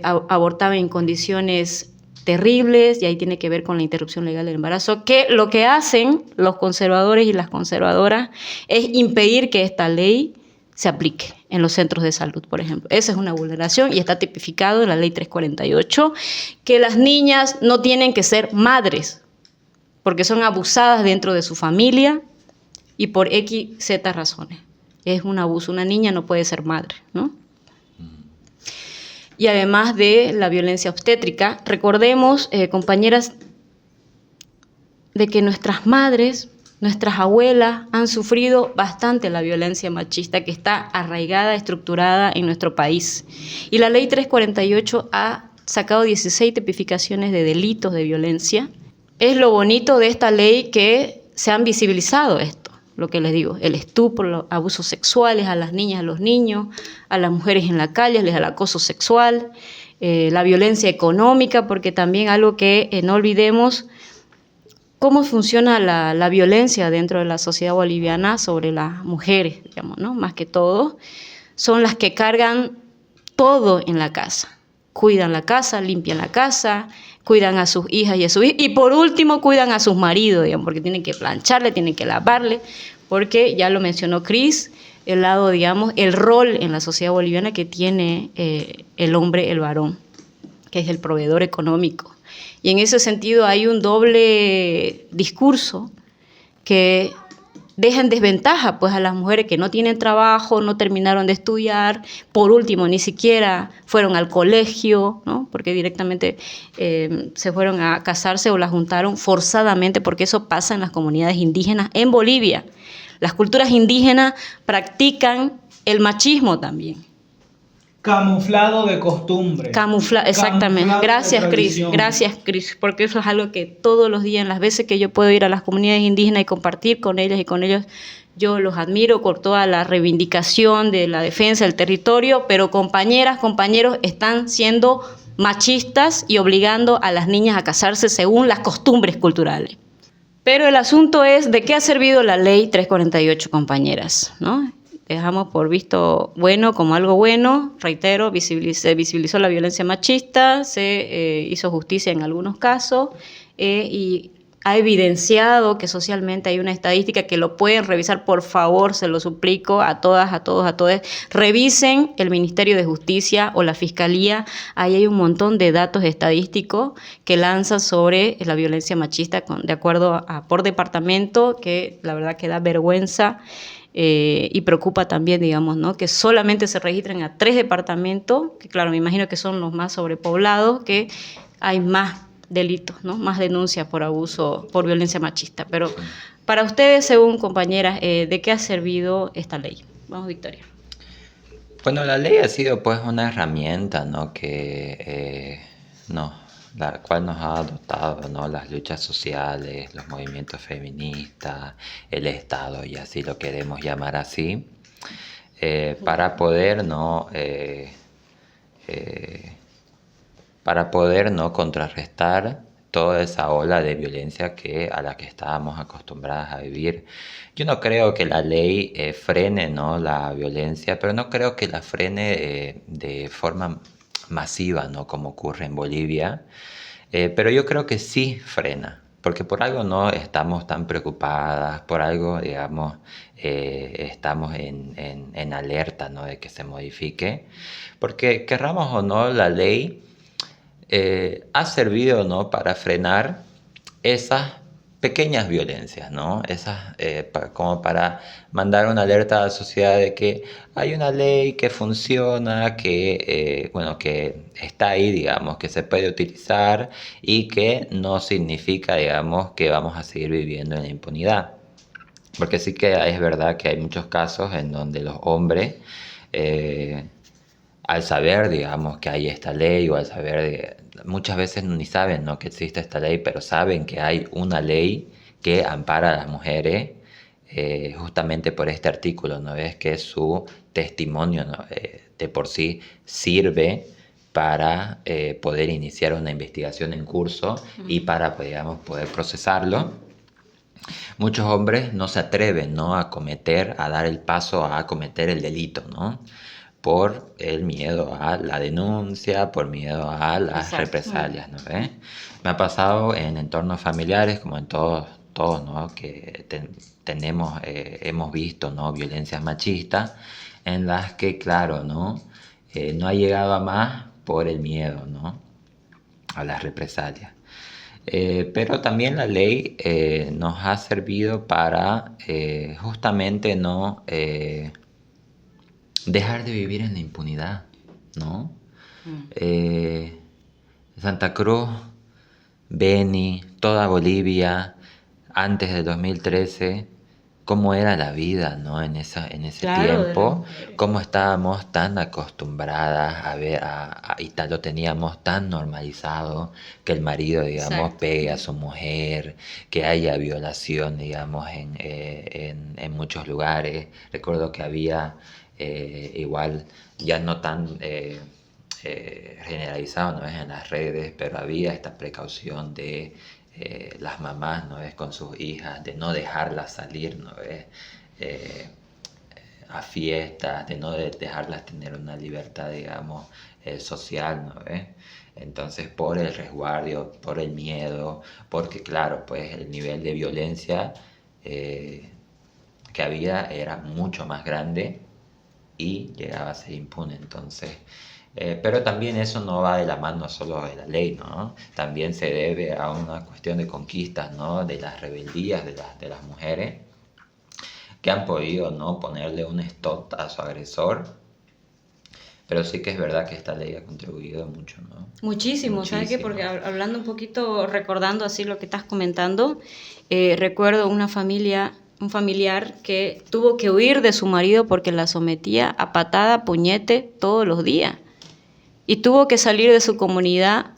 abortaban en condiciones terribles, y ahí tiene que ver con la interrupción legal del embarazo, que lo que hacen los conservadores y las conservadoras es impedir que esta ley se aplique en los centros de salud, por ejemplo. Esa es una vulneración y está tipificado en la Ley 348, que las niñas no tienen que ser madres, porque son abusadas dentro de su familia y por X, Z razones. Es un abuso, una niña no puede ser madre, ¿no? Y además de la violencia obstétrica, recordemos, compañeras, de que nuestras madres Nuestras abuelas han sufrido bastante la violencia machista que está arraigada, estructurada en nuestro país. Y la ley 348 ha sacado 16 tipificaciones de delitos de violencia. Es lo bonito de esta ley que se han visibilizado esto, lo que les digo, el estupro, los abusos sexuales a las niñas, a los niños, a las mujeres en la calle, el acoso sexual, la violencia económica, porque también algo que no olvidemos, cómo funciona la violencia dentro de la sociedad boliviana sobre las mujeres, digamos, ¿no? Más que todo, son las que cargan todo en la casa. Cuidan la casa, limpian la casa, cuidan a sus hijas y a sus hijos, y por último cuidan a sus maridos, digamos, porque tienen que plancharle, tienen que lavarle, porque ya lo mencionó Cris, el lado, digamos, el rol en la sociedad boliviana que tiene el hombre, el varón, que es el proveedor económico. Y en ese sentido hay un doble discurso que deja en desventaja pues, a las mujeres que no tienen trabajo, no terminaron de estudiar, por último ni siquiera fueron al colegio, ¿no? Porque directamente se fueron a casarse o las juntaron forzadamente, porque eso pasa en las comunidades indígenas en Bolivia. Las culturas indígenas practican el machismo también.
Camuflado de costumbre.
Exactamente. Gracias, Cris, porque eso es algo que todos los días, en las veces que yo puedo ir a las comunidades indígenas y compartir con ellas y con ellos, yo los admiro por toda la reivindicación de la defensa del territorio, pero compañeras, compañeros, están siendo machistas y obligando a las niñas a casarse según las costumbres culturales. Pero el asunto es de qué ha servido la ley 348, compañeras, ¿no? Dejamos por visto bueno como algo bueno, reitero, se visibilizó la violencia machista, se hizo justicia en algunos casos y ha evidenciado que socialmente hay una estadística que lo pueden revisar, por favor, se lo suplico a todas, a todos, a todas. Revisen el Ministerio de Justicia o la Fiscalía, ahí hay un montón de datos estadísticos que lanzan sobre la violencia machista de acuerdo por departamento, que la verdad que da vergüenza. Y preocupa también, digamos, ¿no? Que solamente se registren a 3 departamentos, que claro, me imagino que son los más sobrepoblados, que hay más delitos, ¿no? Más denuncias por abuso, por violencia machista. Pero para ustedes, según compañeras, ¿de qué ha servido esta ley? Vamos, Victoria.
Bueno, la ley ha sido pues una herramienta, ¿no? La cual nos ha dotado, ¿no? Las luchas sociales, los movimientos feministas, el Estado, y así lo queremos llamar así, para poder, ¿no? Para poder, ¿no? Contrarrestar toda esa ola de violencia a la que estábamos acostumbradas a vivir. Yo no creo que la ley frene, ¿no? La violencia, pero no creo que la frene de forma masiva, ¿no? Como ocurre en Bolivia, pero yo creo que sí frena, porque por algo no estamos tan preocupadas, por algo, digamos, estamos en alerta, ¿no? De que se modifique, porque querramos o no, la ley ha servido, ¿no? Para frenar esas pequeñas violencias, ¿no? Como para mandar una alerta a la sociedad de que hay una ley que funciona, que está ahí, digamos, que se puede utilizar y que no significa, digamos, que vamos a seguir viviendo en la impunidad. Porque sí que es verdad que hay muchos casos en donde los hombres, al saber, digamos, que hay esta ley, o al saber, muchas veces ni saben, ¿no? Que existe esta ley, pero saben que hay una ley que ampara a las mujeres, justamente por este artículo, ¿no? Es que su testimonio, ¿no? De por sí sirve para poder iniciar una investigación en curso y para, pues, digamos, poder procesarlo. Muchos hombres no se atreven, ¿no? a dar el paso a cometer el delito, ¿no? Por el miedo a la denuncia, por miedo a las represalias, ¿no? Me ha pasado en entornos familiares, como en todos, ¿no? Que hemos visto, ¿no? Violencias machistas, en las que, claro, ¿no? No ha llegado a más por el miedo, ¿no? A las represalias. Pero también la ley nos ha servido para justamente, ¿no? Dejar de vivir en la impunidad, ¿no? Santa Cruz, Beni, toda Bolivia, antes del 2013, cómo era la vida, ¿no? En ese
Claro, de las
tiempo,
mujeres.
cómo estábamos tan acostumbradas a ver, y tal, lo teníamos tan normalizado que el marido, digamos,
Exacto.
pegue a su mujer, que haya violación, digamos, en muchos lugares. Recuerdo que había igual, ya no tan generalizado, ¿no es? En las redes, pero había esta precaución de las mamás, ¿no es? Con sus hijas, de no dejarlas salir, ¿no es? Eh, a fiestas, de no dejarlas tener una libertad, digamos, social, ¿no ves? Entonces, por el resguardo, por el miedo, porque claro, pues el nivel de violencia que había era mucho más grande y llegaba a ser impune. Entonces, pero también eso no va de la mano solo de la ley, ¿no? También se debe a una cuestión de conquistas, ¿no? De las rebeldías de las mujeres que han podido, ¿no? Ponerle un stop a su agresor. Pero sí que es verdad que esta ley ha contribuido mucho, ¿no?
Muchísimo, ¿sabes qué? Porque
Muchísimo.
hablando un poquito, recordando así lo que estás comentando, recuerdo una familia, un familiar que tuvo que huir de su marido porque la sometía a patada, puñete todos los días. Y tuvo que salir de su comunidad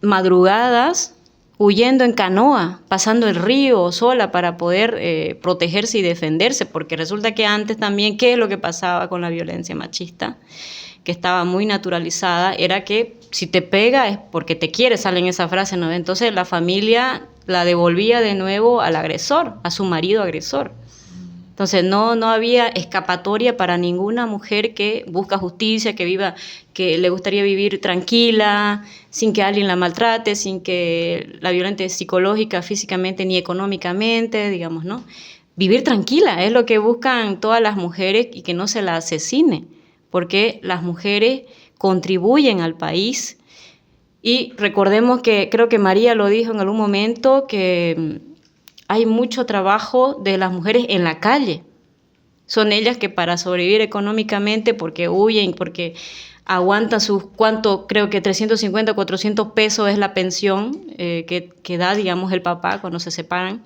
madrugadas, huyendo en canoa, pasando el río sola para poder protegerse y defenderse, porque resulta que antes también, ¿qué es lo que pasaba con la violencia machista? Que estaba muy naturalizada, era que si te pega es porque te quiere, sale en esa frase, ¿no? Entonces la familia la devolvía de nuevo al agresor, a su marido agresor. Entonces no había escapatoria para ninguna mujer que busca justicia, que viva, que le gustaría vivir tranquila, sin que alguien la maltrate, sin que la violente psicológica, físicamente ni económicamente, digamos, ¿no? Vivir tranquila es lo que buscan todas las mujeres y que no se la asesine, porque las mujeres contribuyen al país. Y recordemos que, creo que María lo dijo en algún momento, que hay mucho trabajo de las mujeres en la calle. Son ellas que para sobrevivir económicamente, porque huyen, porque aguantan sus, ¿cuánto? Creo que 350, 400 pesos es la pensión que da, digamos, el papá cuando se separan,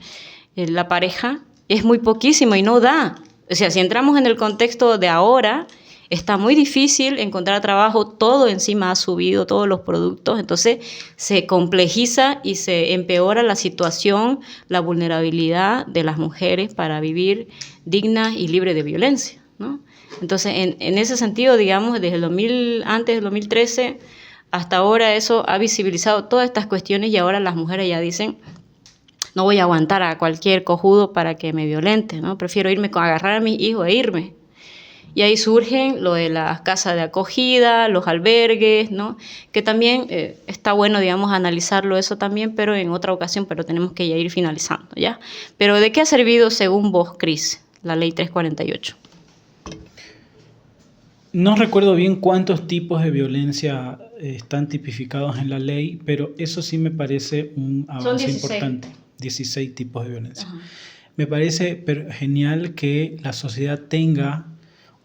la pareja. Es muy poquísimo y no da. O sea, si entramos en el contexto de ahora, está muy difícil encontrar trabajo, todo encima ha subido, todos los productos, entonces se complejiza y se empeora la situación, la vulnerabilidad de las mujeres para vivir dignas y libres de violencia, ¿no? Entonces, en ese sentido, digamos, desde el 2000, antes del 2013 hasta ahora, eso ha visibilizado todas estas cuestiones y ahora las mujeres ya dicen: no voy a aguantar a cualquier cojudo para que me violente, ¿no? Prefiero irme con agarrar a mis hijos e irme. Y ahí surgen lo de las casas de acogida, los albergues, ¿no? Que también está bueno, digamos, analizarlo eso también, pero en otra ocasión, pero tenemos que ya ir finalizando, ¿ya? Pero ¿de qué ha servido, según vos, Cris, la Ley 348?
No recuerdo bien cuántos tipos de violencia están tipificados en la ley, pero eso sí me parece un avance
16.
importante. 16 tipos de violencia.
Ajá.
Me parece genial que la sociedad tenga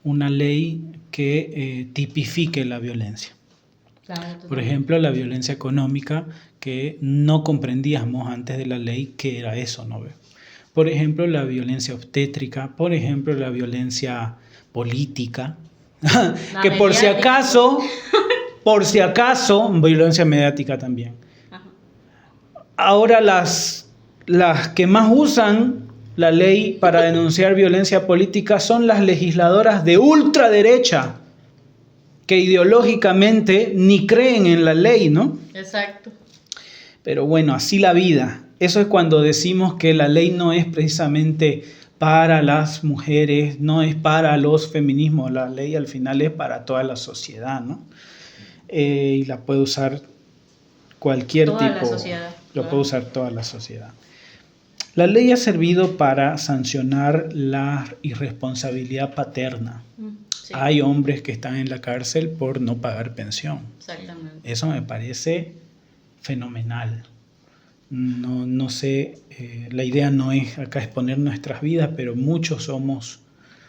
una ley que tipifique la violencia.
Claro,
Por ejemplo, la violencia económica, que no comprendíamos antes de la ley que era eso, ¿no? Por ejemplo, la violencia obstétrica, por ejemplo, la violencia política, que por si acaso, violencia mediática también.
Ajá.
Ahora las que más usan la ley para denunciar violencia política son las legisladoras de ultraderecha, que ideológicamente ni creen en la ley, ¿no?
Exacto.
Pero bueno, así la vida. Eso es cuando decimos que la ley no es precisamente para las mujeres, no es para los feminismos. La ley al final es para toda la sociedad, ¿no? Y la puede usar cualquier
Toda
tipo.
la sociedad.
Lo puede usar toda la sociedad. La ley ha servido para sancionar la irresponsabilidad paterna.
Sí.
Hay hombres que están en la cárcel por no pagar pensión.
Exactamente.
Eso me parece fenomenal. No sé, la idea no es acá exponer nuestras vidas, pero muchos somos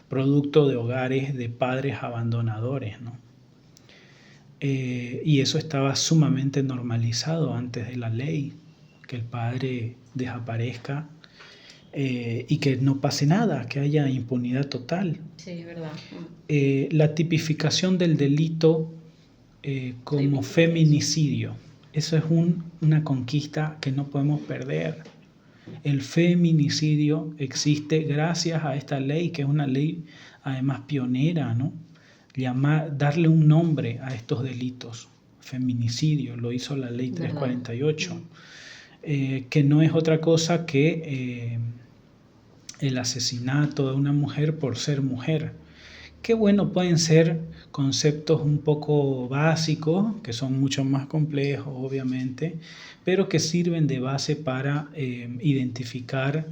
producto de hogares de padres abandonadores, ¿no? Y eso estaba sumamente normalizado antes de la ley, que el padre desaparezca y que no pase nada, que haya impunidad total.
Sí, es verdad.
La tipificación del delito como feminicidio, eso es una conquista que no podemos perder. El feminicidio existe gracias a esta ley, que es una ley además pionera, ¿no? Darle un nombre a estos delitos. Feminicidio, lo hizo la ley 348, que no es otra cosa que el asesinato de una mujer por ser mujer. Que bueno, pueden ser conceptos un poco básicos, que son mucho más complejos, obviamente, pero que sirven de base para identificar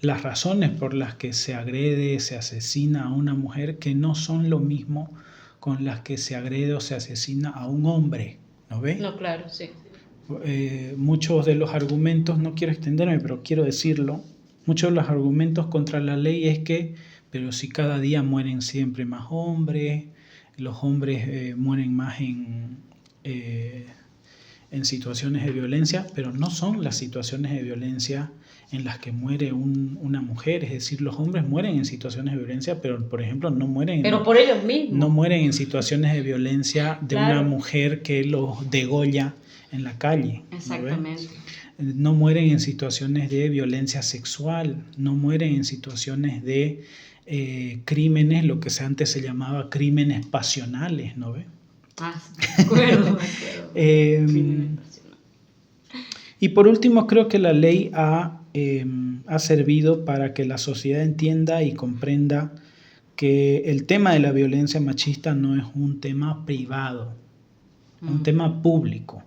las razones por las que se agrede, se asesina a una mujer, que no son lo mismo con las que se agrede o se asesina a un hombre, ¿no ves?
No, claro, sí.
Muchos de los argumentos, no quiero extenderme, pero quiero decirlo, muchos de los argumentos contra la ley es que, pero si cada día mueren siempre más hombres, los hombres mueren más en situaciones de violencia, pero no son las situaciones de violencia en las que muere una mujer, es decir, los hombres mueren en situaciones de violencia, pero por ejemplo no mueren
por ellos mismos.
No mueren en situaciones de violencia de una mujer que los degolla en la calle.
Exactamente.
No mueren en situaciones de violencia sexual, no mueren en situaciones de crímenes, lo que antes se llamaba crímenes pasionales, ¿no ves?
Me acuerdo.
Y por último, creo que la ley ha servido para que la sociedad entienda y comprenda que el tema de la violencia machista no es un tema privado, es un tema público,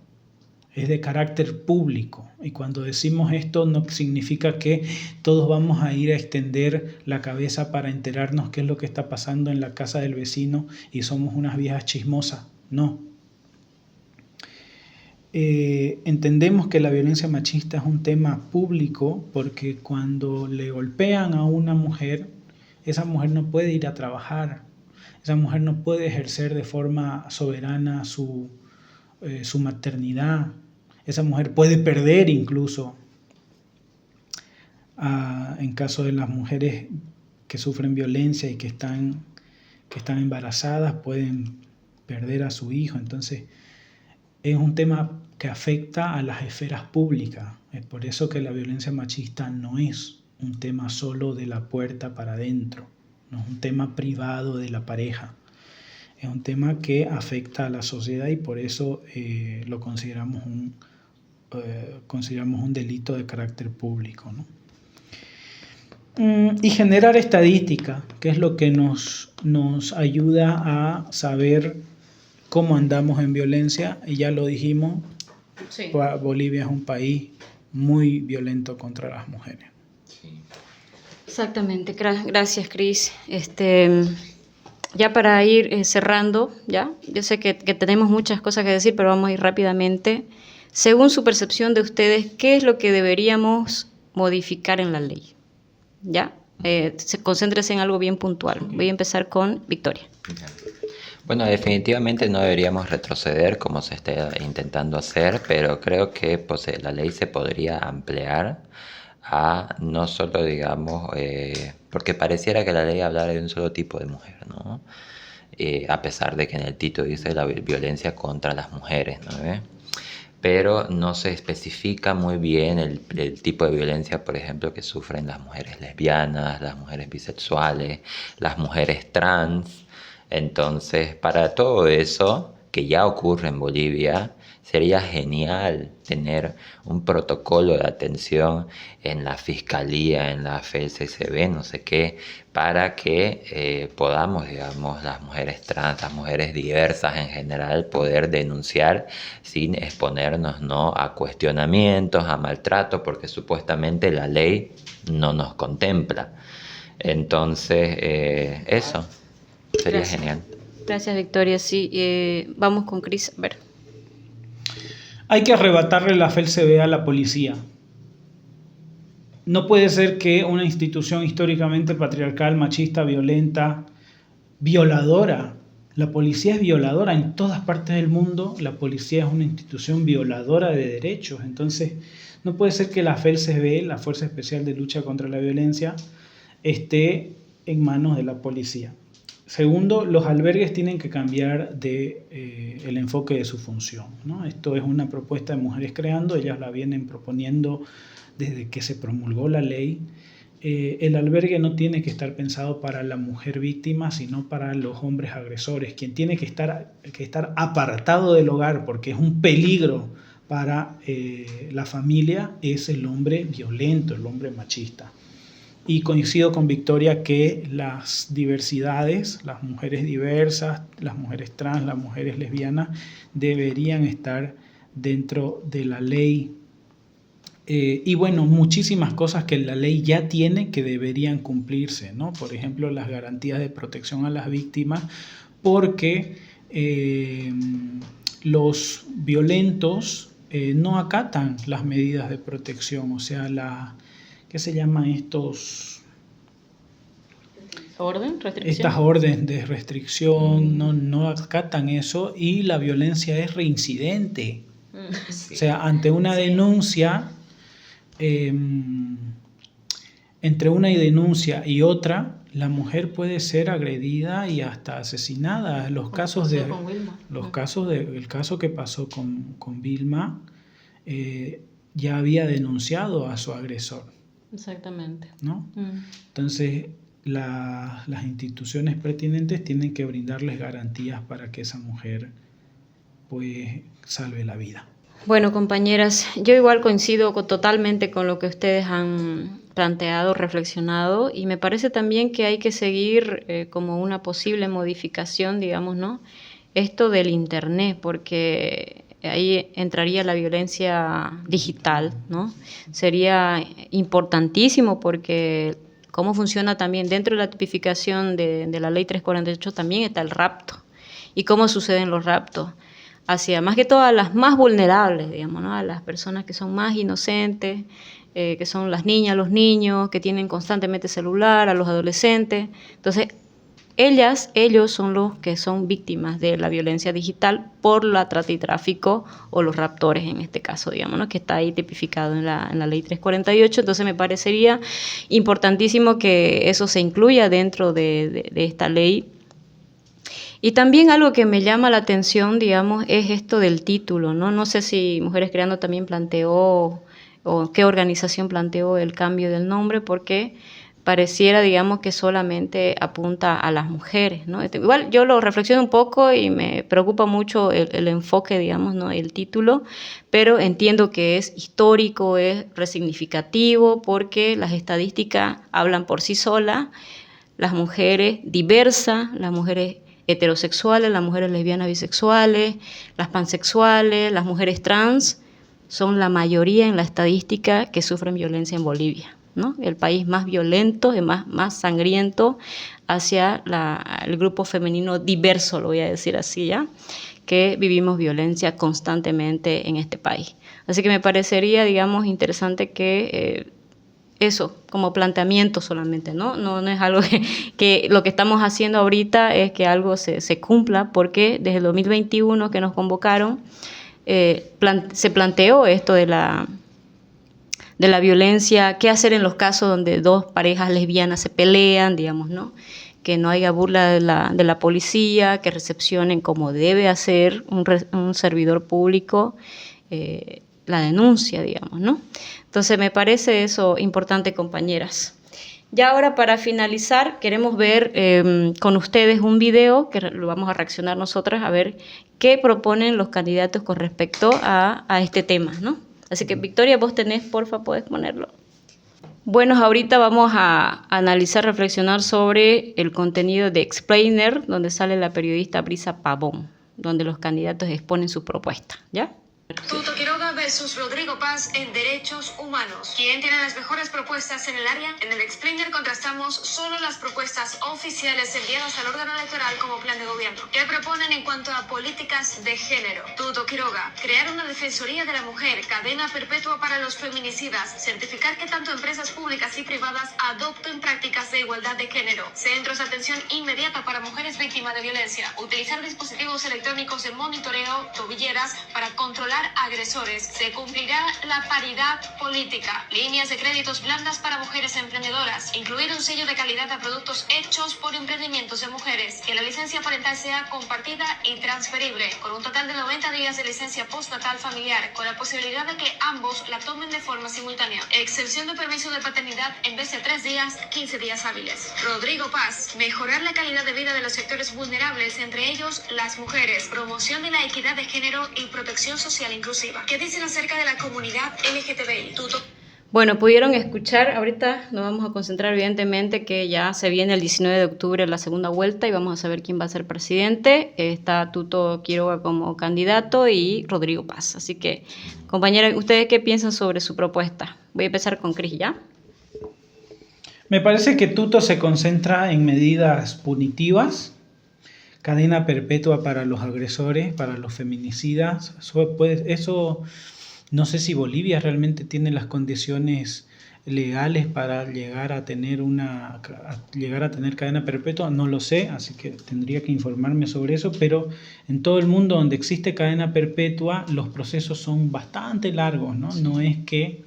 es de carácter público. Y cuando decimos esto no significa que todos vamos a ir a extender la cabeza para enterarnos qué es lo que está pasando en la casa del vecino y somos unas viejas chismosas, no. Entendemos que la violencia machista es un tema público porque cuando le golpean a una mujer, esa mujer no puede ir a trabajar, esa mujer no puede ejercer de forma soberana su maternidad, esa mujer puede perder incluso, en caso de las mujeres que sufren violencia y que están embarazadas, pueden perder a su hijo. Entonces es un tema que afecta a las esferas públicas. Es por eso que la violencia machista no es un tema solo de la puerta para adentro, no es un tema privado de la pareja, es un tema que afecta a la sociedad y por eso lo consideramos un delito de carácter público, ¿no? Y generar estadística, que es lo que nos ayuda a saber cómo andamos en violencia, y ya lo dijimos, sí. Bolivia es un país muy violento contra las mujeres.
Sí.
Exactamente, gracias Cris. Ya para ir cerrando, ya, yo sé que tenemos muchas cosas que decir, pero vamos a ir rápidamente. Según su percepción de ustedes, ¿qué es lo que deberíamos modificar en la ley? ¿Ya? Concéntrese en algo bien puntual. Okay. Voy a empezar con Victoria.
Bueno, definitivamente no deberíamos retroceder como se está intentando hacer, pero creo que la ley se podría ampliar a no solo, digamos, porque pareciera que la ley hablara de un solo tipo de mujer, ¿no? A pesar de que en el título dice la violencia contra las mujeres, ¿no? Pero no se especifica muy bien el tipo de violencia, por ejemplo, que sufren las mujeres lesbianas, las mujeres bisexuales, las mujeres trans. Entonces, para todo eso que ya ocurre en Bolivia, sería genial tener un protocolo de atención en la Fiscalía, en la FSCB, no sé qué, para que podamos, digamos, las mujeres trans, las mujeres diversas en general, poder denunciar sin exponernos, ¿no?, a cuestionamientos, a maltrato, porque supuestamente la ley no nos contempla. Entonces, eso sería genial.
Gracias, Victoria. Sí, vamos con Cris. A ver.
Hay que arrebatarle la FELCB a la policía. No puede ser que una institución históricamente patriarcal, machista, violenta, violadora La policía es violadora en todas partes del mundo, la policía es una institución violadora de derechos, entonces no puede ser que la FELCB, la Fuerza Especial de Lucha contra la Violencia, esté en manos de la policía. Segundo, los albergues tienen que cambiar el enfoque de su función, ¿no? Esto es una propuesta de Mujeres Creando, ellas la vienen proponiendo desde que se promulgó la ley. El albergue no tiene que estar pensado para la mujer víctima, sino para los hombres agresores. Quien tiene que estar apartado del hogar porque es un peligro para la familia es el hombre violento, el hombre machista. Y coincido con Victoria que las diversidades, las mujeres diversas, las mujeres trans, las mujeres lesbianas, deberían estar dentro de la ley. Y bueno, muchísimas cosas que la ley ya tiene que deberían cumplirse, ¿no? Por ejemplo, las garantías de protección a las víctimas, porque los violentos no acatan las medidas de protección, o sea, ¿qué se llaman estos? Estas órdenes de restricción no acatan eso y la violencia es reincidente. Sí. O sea, ante una denuncia, entre una denuncia y otra, la mujer puede ser agredida y hasta asesinada. El caso que pasó con Vilma, ya había denunciado a su agresor.
Exactamente.
¿No? Entonces, las instituciones pertinentes tienen que brindarles garantías para que esa mujer pues salve la vida.
Bueno, compañeras, yo igual coincido totalmente con lo que ustedes han planteado, reflexionado, y me parece también que hay que seguir como una posible modificación, digamos, ¿no? Esto del Internet, porque ahí entraría la violencia digital, ¿no? Sería importantísimo porque cómo funciona también dentro de la tipificación de la ley 348 también está el rapto y cómo suceden los raptos hacia más que todo a las más vulnerables, digamos, ¿no? A las personas que son más inocentes, que son las niñas, los niños, que tienen constantemente celular, a los adolescentes. Entonces, ellos son los que son víctimas de la violencia digital por la trata y tráfico o los raptores en este caso, digamos, ¿no? Que está ahí tipificado en la ley 348. Entonces me parecería importantísimo que eso se incluya dentro de esta ley. Y también algo que me llama la atención, digamos, es esto del título, ¿no? No sé si Mujeres Creando también planteó o qué organización planteó el cambio del nombre, porque pareciera, digamos, que solamente apunta a las mujeres, ¿no? Igual yo lo reflexiono un poco y me preocupa mucho el enfoque, digamos, ¿no? El título, pero entiendo que es histórico, es resignificativo, porque las estadísticas hablan por sí solas. Las mujeres diversas, las mujeres heterosexuales, las mujeres lesbianas, bisexuales, las pansexuales, las mujeres trans, son la mayoría en la estadística que sufren violencia en Bolivia, ¿no? El país más violento y más sangriento hacia el grupo femenino diverso, lo voy a decir así, ¿ya? Que vivimos violencia constantemente en este país. Así que me parecería, digamos, interesante que eso, como planteamiento solamente, ¿no? No es algo que lo que estamos haciendo ahorita es que algo se cumpla, porque desde el 2021 que nos convocaron, se planteó esto de la violencia, qué hacer en los casos donde dos parejas lesbianas se pelean, digamos, ¿no? Que no haya burla de la policía, que recepcionen como debe hacer un servidor público la denuncia, digamos, ¿no? Entonces me parece eso importante, compañeras. Ya ahora, para finalizar, queremos ver con ustedes un video que lo vamos a reaccionar nosotras a ver qué proponen los candidatos con respecto a este tema, ¿no? Así que, Victoria, vos tenés, porfa, podés ponerlo. Bueno, ahorita vamos a analizar, reflexionar sobre el contenido de Explainer, donde sale la periodista Brisa Pavón, donde los candidatos exponen su propuesta, ¿ya?
Tuto Quiroga versus Rodrigo Paz en Derechos Humanos. ¿Quién tiene las mejores propuestas en el área? En el Explainer contrastamos solo las propuestas oficiales enviadas al órgano electoral como plan de gobierno. ¿Qué proponen en cuanto a políticas de género? Tuto Quiroga, crear una defensoría de la mujer, cadena perpetua para los feminicidas, certificar que tanto empresas públicas y privadas adopten prácticas de igualdad de género, centros de atención inmediata para mujeres víctimas de violencia, utilizar dispositivos electrónicos de monitoreo, tobilleras para controlar agresores, se cumplirá la paridad política, líneas de créditos blandas para mujeres emprendedoras, incluir un sello de calidad a productos hechos por emprendimientos de mujeres, que la licencia parental sea compartida y transferible, con un total de 90 días de licencia postnatal familiar, con la posibilidad de que ambos la tomen de forma simultánea, extensión de permiso de paternidad en vez de 3 días, 15 días hábiles. Rodrigo Paz, mejorar la calidad de vida de los sectores vulnerables, entre ellos las mujeres, promoción de la equidad de género y protección social inclusiva. ¿Qué dicen acerca de la comunidad LGTBI?
Bueno, pudieron escuchar, ahorita nos vamos a concentrar evidentemente que ya se viene el 19 de octubre la segunda vuelta y vamos a saber quién va a ser presidente. Está Tuto Quiroga como candidato y Rodrigo Paz. Así que, compañera, ¿ustedes qué piensan sobre su propuesta? Voy a empezar con Cris, ¿ya?
Me parece que Tuto se concentra en medidas punitivas, cadena perpetua para los agresores, para los feminicidas. Eso no sé si Bolivia realmente tiene las condiciones legales para llegar a tener cadena perpetua, no lo sé, así que tendría que informarme sobre eso, pero en todo el mundo donde existe cadena perpetua los procesos son bastante largos, ¿no? No es que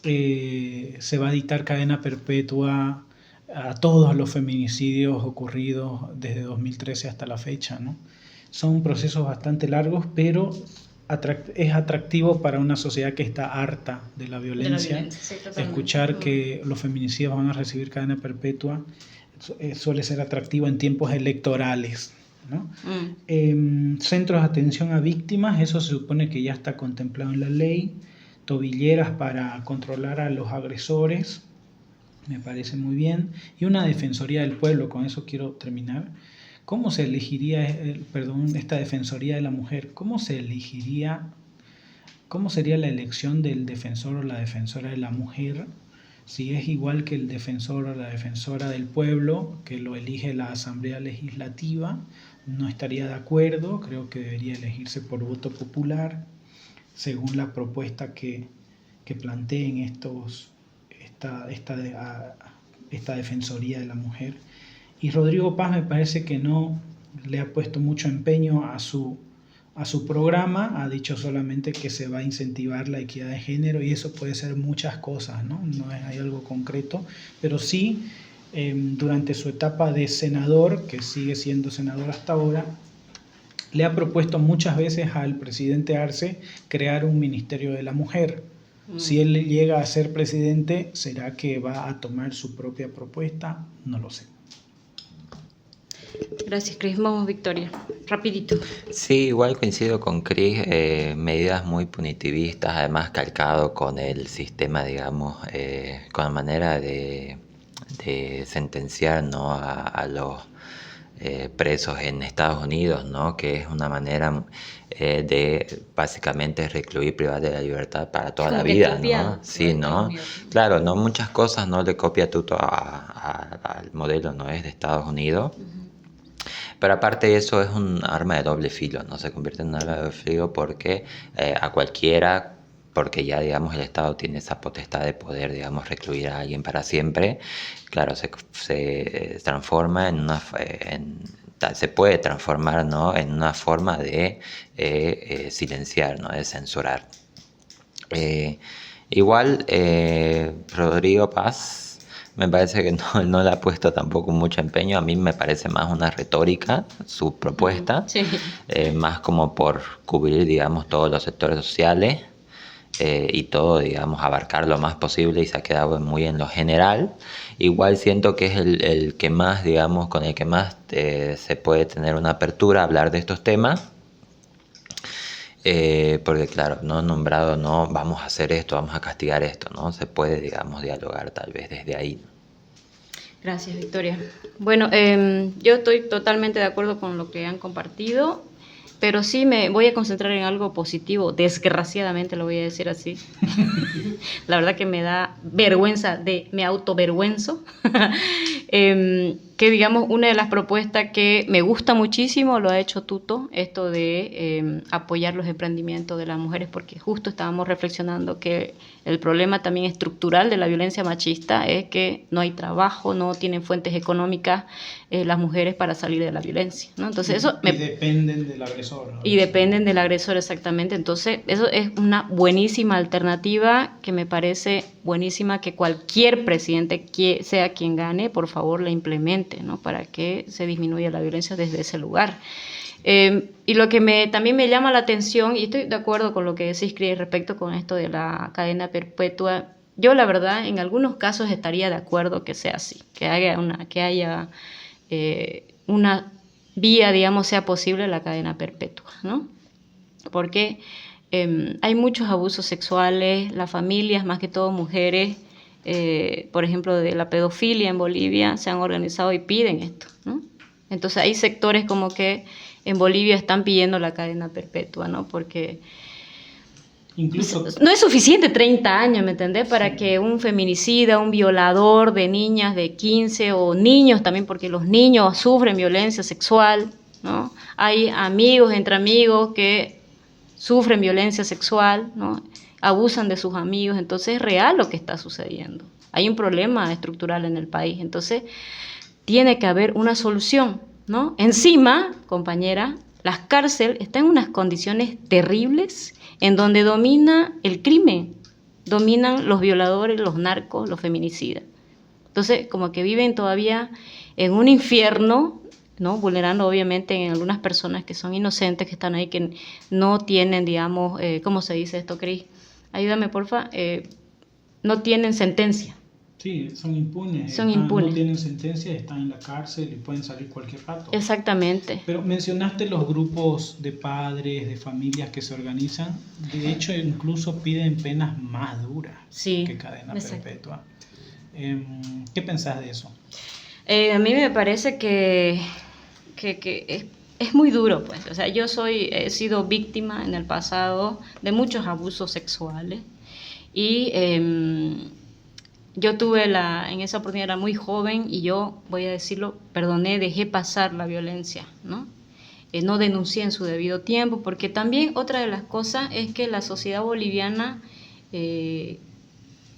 se va a dictar cadena perpetua a todos los feminicidios ocurridos desde 2013 hasta la fecha, ¿no? Son procesos bastante largos, pero es atractivo para una sociedad que está harta de la violencia.
Sí,
escuchar que los feminicidios van a recibir cadena perpetua suele ser atractivo en tiempos electorales, ¿no? Centros de atención a víctimas, eso se supone que ya está contemplado en la ley. Tobilleras para controlar a los agresores, me parece muy bien. Y una defensoría del pueblo, con eso quiero terminar. ¿Cómo se elegiría, esta defensoría de la mujer? ¿Cómo se elegiría, cómo sería la elección del defensor o la defensora de la mujer? Si es igual que el defensor o la defensora del pueblo, que lo elige la Asamblea Legislativa, no estaría de acuerdo. Creo que debería elegirse por voto popular, según la propuesta que planteen esta defensoría de la mujer. Y Rodrigo Paz me parece que no le ha puesto mucho empeño a su programa, ha dicho solamente que se va a incentivar la equidad de género, y eso puede ser muchas cosas, ¿no? No hay algo concreto, pero sí durante su etapa de senador, que sigue siendo senador hasta ahora, le ha propuesto muchas veces al presidente Arce crear un ministerio de la mujer. Si él llega a ser presidente, ¿será que va a tomar su propia propuesta? No lo sé.
Gracias, Cris. Vamos, Victoria. Rapidito.
Sí, igual coincido con Cris, medidas muy punitivistas, además calcado con el sistema, digamos, con la manera de sentenciar, ¿no?, a los presos en Estados Unidos, ¿no?, que es una manera de básicamente recluir, privar de la libertad para toda la vida, ¿no? Sí, ¿no? Claro, no, muchas cosas no le copia Tuto al modelo, ¿no?, es de Estados Unidos. Pero aparte de eso es un arma de doble filo, ¿no? Se convierte en un arma de doble filo porque a cualquiera, porque ya, digamos, el Estado tiene esa potestad de poder, digamos, recluir a alguien para siempre. Claro, se transforma en una... se puede transformar, ¿no?, en una forma de silenciar, ¿no?, de censurar. Igual, Rodrigo Paz me parece que no le ha puesto tampoco mucho empeño. A mí me parece más una retórica su propuesta,
Sí.
Más como por cubrir, digamos, todos los sectores sociales y todo, digamos, abarcar lo más posible, y se ha quedado muy en lo general. Igual siento que es el que más, digamos, con el que más se puede tener una apertura a hablar de estos temas. Porque claro, no nombrado, no vamos a hacer esto, vamos a castigar esto, ¿no? Se puede, digamos, dialogar tal vez desde ahí.
Gracias, Victoria. Bueno, yo estoy totalmente de acuerdo con lo que han compartido, pero sí me voy a concentrar en algo positivo, desgraciadamente lo voy a decir así. La verdad que me da vergüenza, me autovergüenzo. Que digamos, una de las propuestas que me gusta muchísimo, lo ha hecho Tuto, esto de apoyar los emprendimientos de las mujeres, porque justo estábamos reflexionando que el problema también estructural de la violencia machista es que no hay trabajo, no tienen fuentes económicas las mujeres para salir de la violencia, ¿no? Entonces eso
dependen del agresor, ¿no?
Y dependen del agresor, exactamente. Entonces eso es una buenísima alternativa, que me parece buenísima que cualquier presidente, sea quien gane, por favor la implemente, ¿no? Para que se disminuya la violencia desde ese lugar. Y lo que también me llama la atención, y estoy de acuerdo con lo que decís, Cris, respecto con esto de la cadena perpetua, yo la verdad en algunos casos estaría de acuerdo que sea así, que haya una vía, digamos, sea posible la cadena perpetua, ¿no? Porque hay muchos abusos sexuales, las familias, más que todo mujeres, por ejemplo, de la pedofilia en Bolivia, se han organizado y piden esto, ¿no? Entonces hay sectores como que en Bolivia están pidiendo la cadena perpetua, ¿no? Porque incluso no es suficiente 30 años, ¿me entendés? Para que un feminicida, un violador de niñas de 15 o niños también, porque los niños sufren violencia sexual, ¿no? Hay amigos entre amigos que sufren violencia sexual, ¿no? Abusan de sus amigos, entonces es real lo que está sucediendo. Hay un problema estructural en el país, entonces tiene que haber una solución, ¿no? Encima, compañera, las cárceles están en unas condiciones terribles en donde domina el crimen, dominan los violadores, los narcos, los feminicidas. Entonces, como que viven todavía en un infierno, ¿no? Vulnerando obviamente en algunas personas que son inocentes, que están ahí, que no tienen, digamos, ¿cómo se dice esto, Cris? Ayúdame, porfa. No tienen sentencia.
Sí, son impunes.
Son impunes.
No tienen sentencia, están en la cárcel y pueden salir cualquier rato.
Exactamente.
Pero mencionaste los grupos de padres, de familias que se organizan. De hecho, incluso piden penas más duras que cadena perpetua. ¿Qué pensás de eso?
A mí me parece que es muy duro, pues. O sea, he sido víctima en el pasado de muchos abusos sexuales y yo tuve en esa oportunidad, era muy joven y yo, voy a decirlo, perdoné, dejé pasar la violencia, ¿no? No denuncié en su debido tiempo, porque también otra de las cosas es que la sociedad boliviana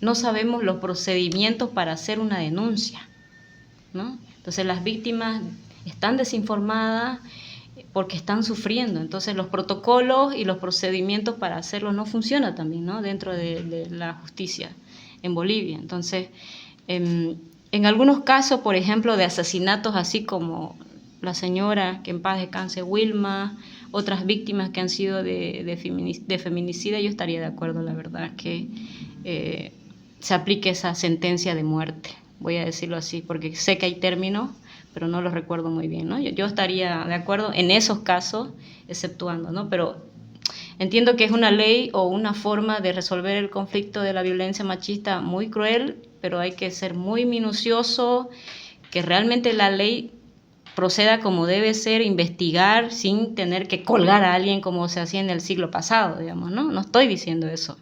no sabemos los procedimientos para hacer una denuncia, ¿no? Entonces las víctimas están desinformadas porque están sufriendo, entonces los protocolos y los procedimientos para hacerlo no funcionan también, ¿no? Dentro de la justicia en Bolivia. Entonces, en algunos casos, por ejemplo, de asesinatos así como la señora, que en paz descanse, Wilma, otras víctimas que han sido de feminicida, yo estaría de acuerdo, la verdad, que se aplique esa sentencia de muerte, voy a decirlo así, porque sé que hay términos, pero no los recuerdo muy bien, ¿no? Yo estaría de acuerdo en esos casos, exceptuando, ¿no? Pero entiendo que es una ley o una forma de resolver el conflicto de la violencia machista muy cruel, pero hay que ser muy minucioso, que realmente la ley proceda como debe ser, investigar sin tener que colgar a alguien como se hacía en el siglo pasado, digamos, ¿no? No estoy diciendo eso.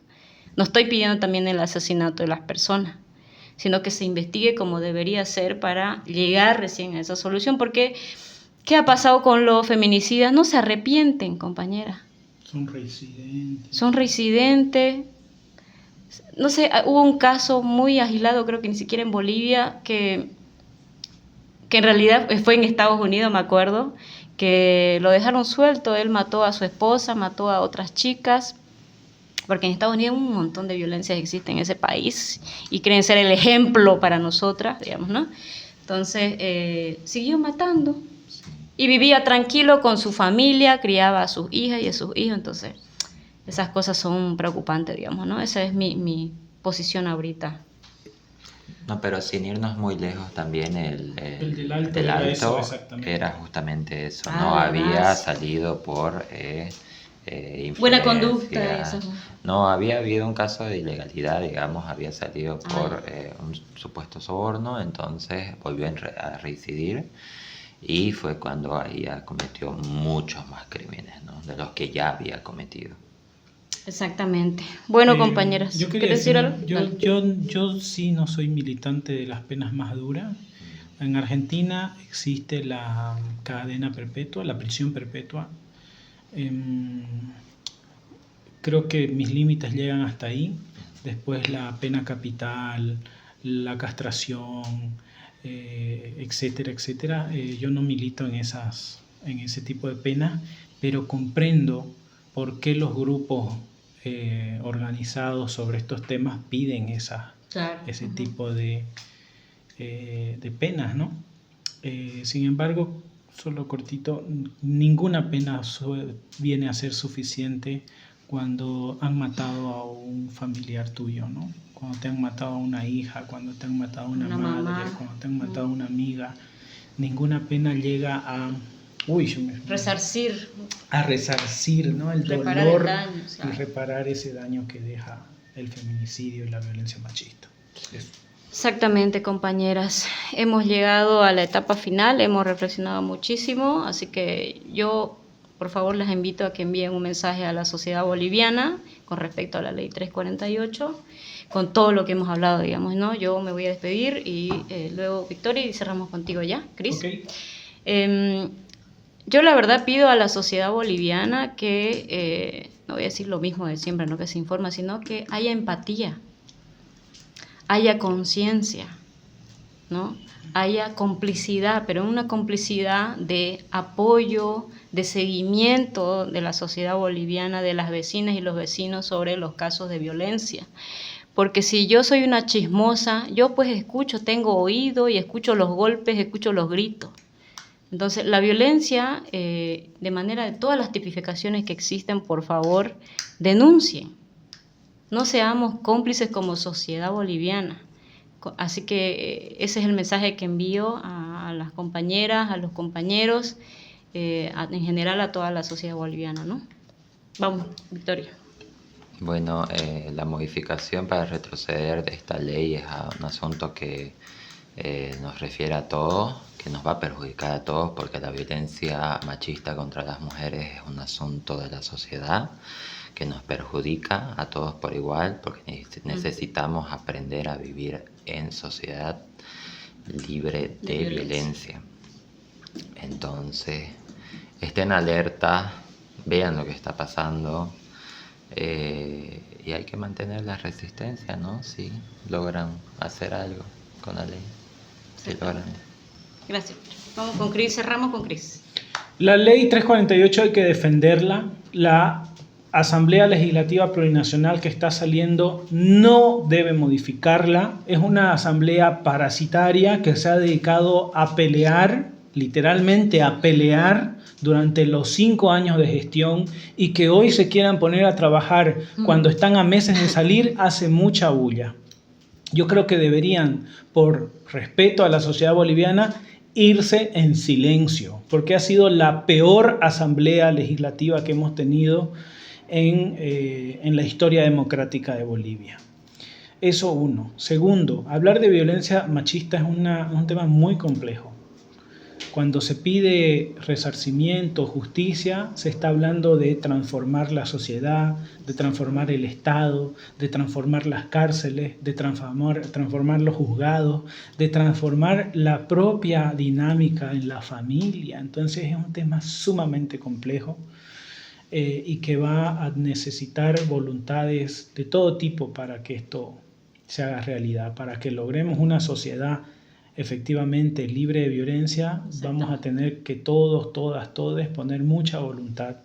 No estoy pidiendo también el asesinato de las personas, sino que se investigue como debería ser para llegar recién a esa solución, porque ¿qué ha pasado con los feminicidas? No se arrepienten, compañera. Son reincidentes. No sé, hubo un caso muy agilado, creo que ni siquiera en Bolivia, que en realidad fue en Estados Unidos, me acuerdo, que lo dejaron suelto. Él mató a su esposa, mató a otras chicas, porque en Estados Unidos un montón de violencias existen en ese país y creen ser el ejemplo para nosotras, digamos, ¿no? Entonces, siguió matando. Y vivía tranquilo con su familia, criaba a sus hijas y a sus hijos, entonces esas cosas son preocupantes, digamos, ¿no? Esa es mi posición ahorita.
No, pero sin irnos muy lejos también el
del Alto,
del
era,
Alto
eso,
era justamente eso,
Ah,
no había
además.
salido por
Buena
influencia,
conducta, eso.
no había habido un caso de ilegalidad, digamos, había salido por un supuesto soborno, entonces volvió a reincidir. y fue cuando ella cometió muchos más crímenes, ¿no? De los que ya había cometido.
Exactamente. Bueno, compañeras,
Yo quería
¿quieres
decir,
decir algo? Dale.
yo sí no soy militante de las penas más duras. En Argentina existe la cadena perpetua, la prisión perpetua. Creo que mis límites llegan hasta ahí. Después la pena capital, la castración, etcétera, etcétera. Yo no milito en ese tipo de penas, pero comprendo por qué los grupos organizados sobre estos temas piden
Claro.
ese tipo de penas, ¿no? Sin embargo, solo cortito, ninguna pena viene a ser suficiente cuando han matado a un familiar tuyo, ¿no? Cuando te han matado a una hija, cuando te han matado a una madre,
mamá.
cuando te han matado a una amiga, ninguna pena llega a
Resarcir.
a resarcir, ¿no? El
Reparar
dolor
el daño, claro.
y reparar ese daño que deja el feminicidio y la violencia machista. Eso.
Exactamente, compañeras. Hemos llegado a la etapa final, hemos reflexionado muchísimo, así que yo, por favor, les invito a que envíen un mensaje a la sociedad boliviana con respecto a la ley 348, con todo lo que hemos hablado, digamos, ¿no? Yo me voy a despedir y luego Victoria y cerramos contigo ya, Cris.
Okay.
Yo la verdad pido a la sociedad boliviana que, no voy a decir lo mismo de siempre, no que se informa, sino que haya empatía, haya conciencia, ¿no? Haya complicidad, pero una complicidad de apoyo, de seguimiento de la sociedad boliviana, de las vecinas y los vecinos sobre los casos de violencia. Porque si yo soy una chismosa, yo pues escucho, tengo oído y escucho los golpes, escucho los gritos. Entonces, la violencia, de manera de todas las tipificaciones que existen, por favor, denuncien. No seamos cómplices como sociedad boliviana. Así que ese es el mensaje que envío a las compañeras, a los compañeros, en general a toda la sociedad boliviana, ¿no? Vamos, Victoria.
Bueno, la modificación para retroceder de esta ley es un asunto que nos refiere a todos, que nos va a perjudicar a todos, porque la violencia machista contra las mujeres es un asunto de la sociedad que nos perjudica a todos por igual, porque necesitamos aprender a vivir en sociedad libre de violencia. Entonces, estén alerta, vean lo que está pasando, y hay que mantener la resistencia, ¿no? Si logran hacer algo con la ley, si logran.
Gracias. Vamos con Cris, cerramos con Cris.
La ley 348 hay que defenderla. La Asamblea Legislativa Plurinacional que está saliendo no debe modificarla. Es una asamblea parasitaria que se ha dedicado a pelear, literalmente a pelear, durante los 5 años de gestión, y que hoy se quieran poner a trabajar cuando están a meses de salir, hace mucha bulla. Yo creo que deberían, por respeto a la sociedad boliviana, irse en silencio, porque ha sido la peor asamblea legislativa que hemos tenido en la historia democrática de Bolivia. Eso uno. Segundo, hablar de violencia machista es un tema muy complejo. Cuando se pide resarcimiento, justicia, se está hablando de transformar la sociedad, de transformar el Estado, de transformar las cárceles, de transformar los juzgados, de transformar la propia dinámica en la familia. Entonces es un tema sumamente complejo y que va a necesitar voluntades de todo tipo para que esto se haga realidad, para que logremos una sociedad efectivamente libre de violencia. Vamos a tener que todos, todas, todes poner mucha voluntad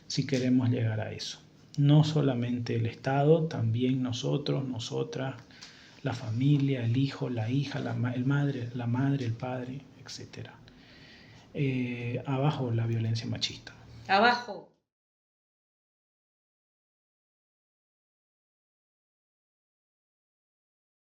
si queremos llegar a eso. No solamente el Estado, también nosotros, nosotras, la familia, el hijo, la hija, la madre, el padre, etc. Abajo la violencia machista.
Abajo.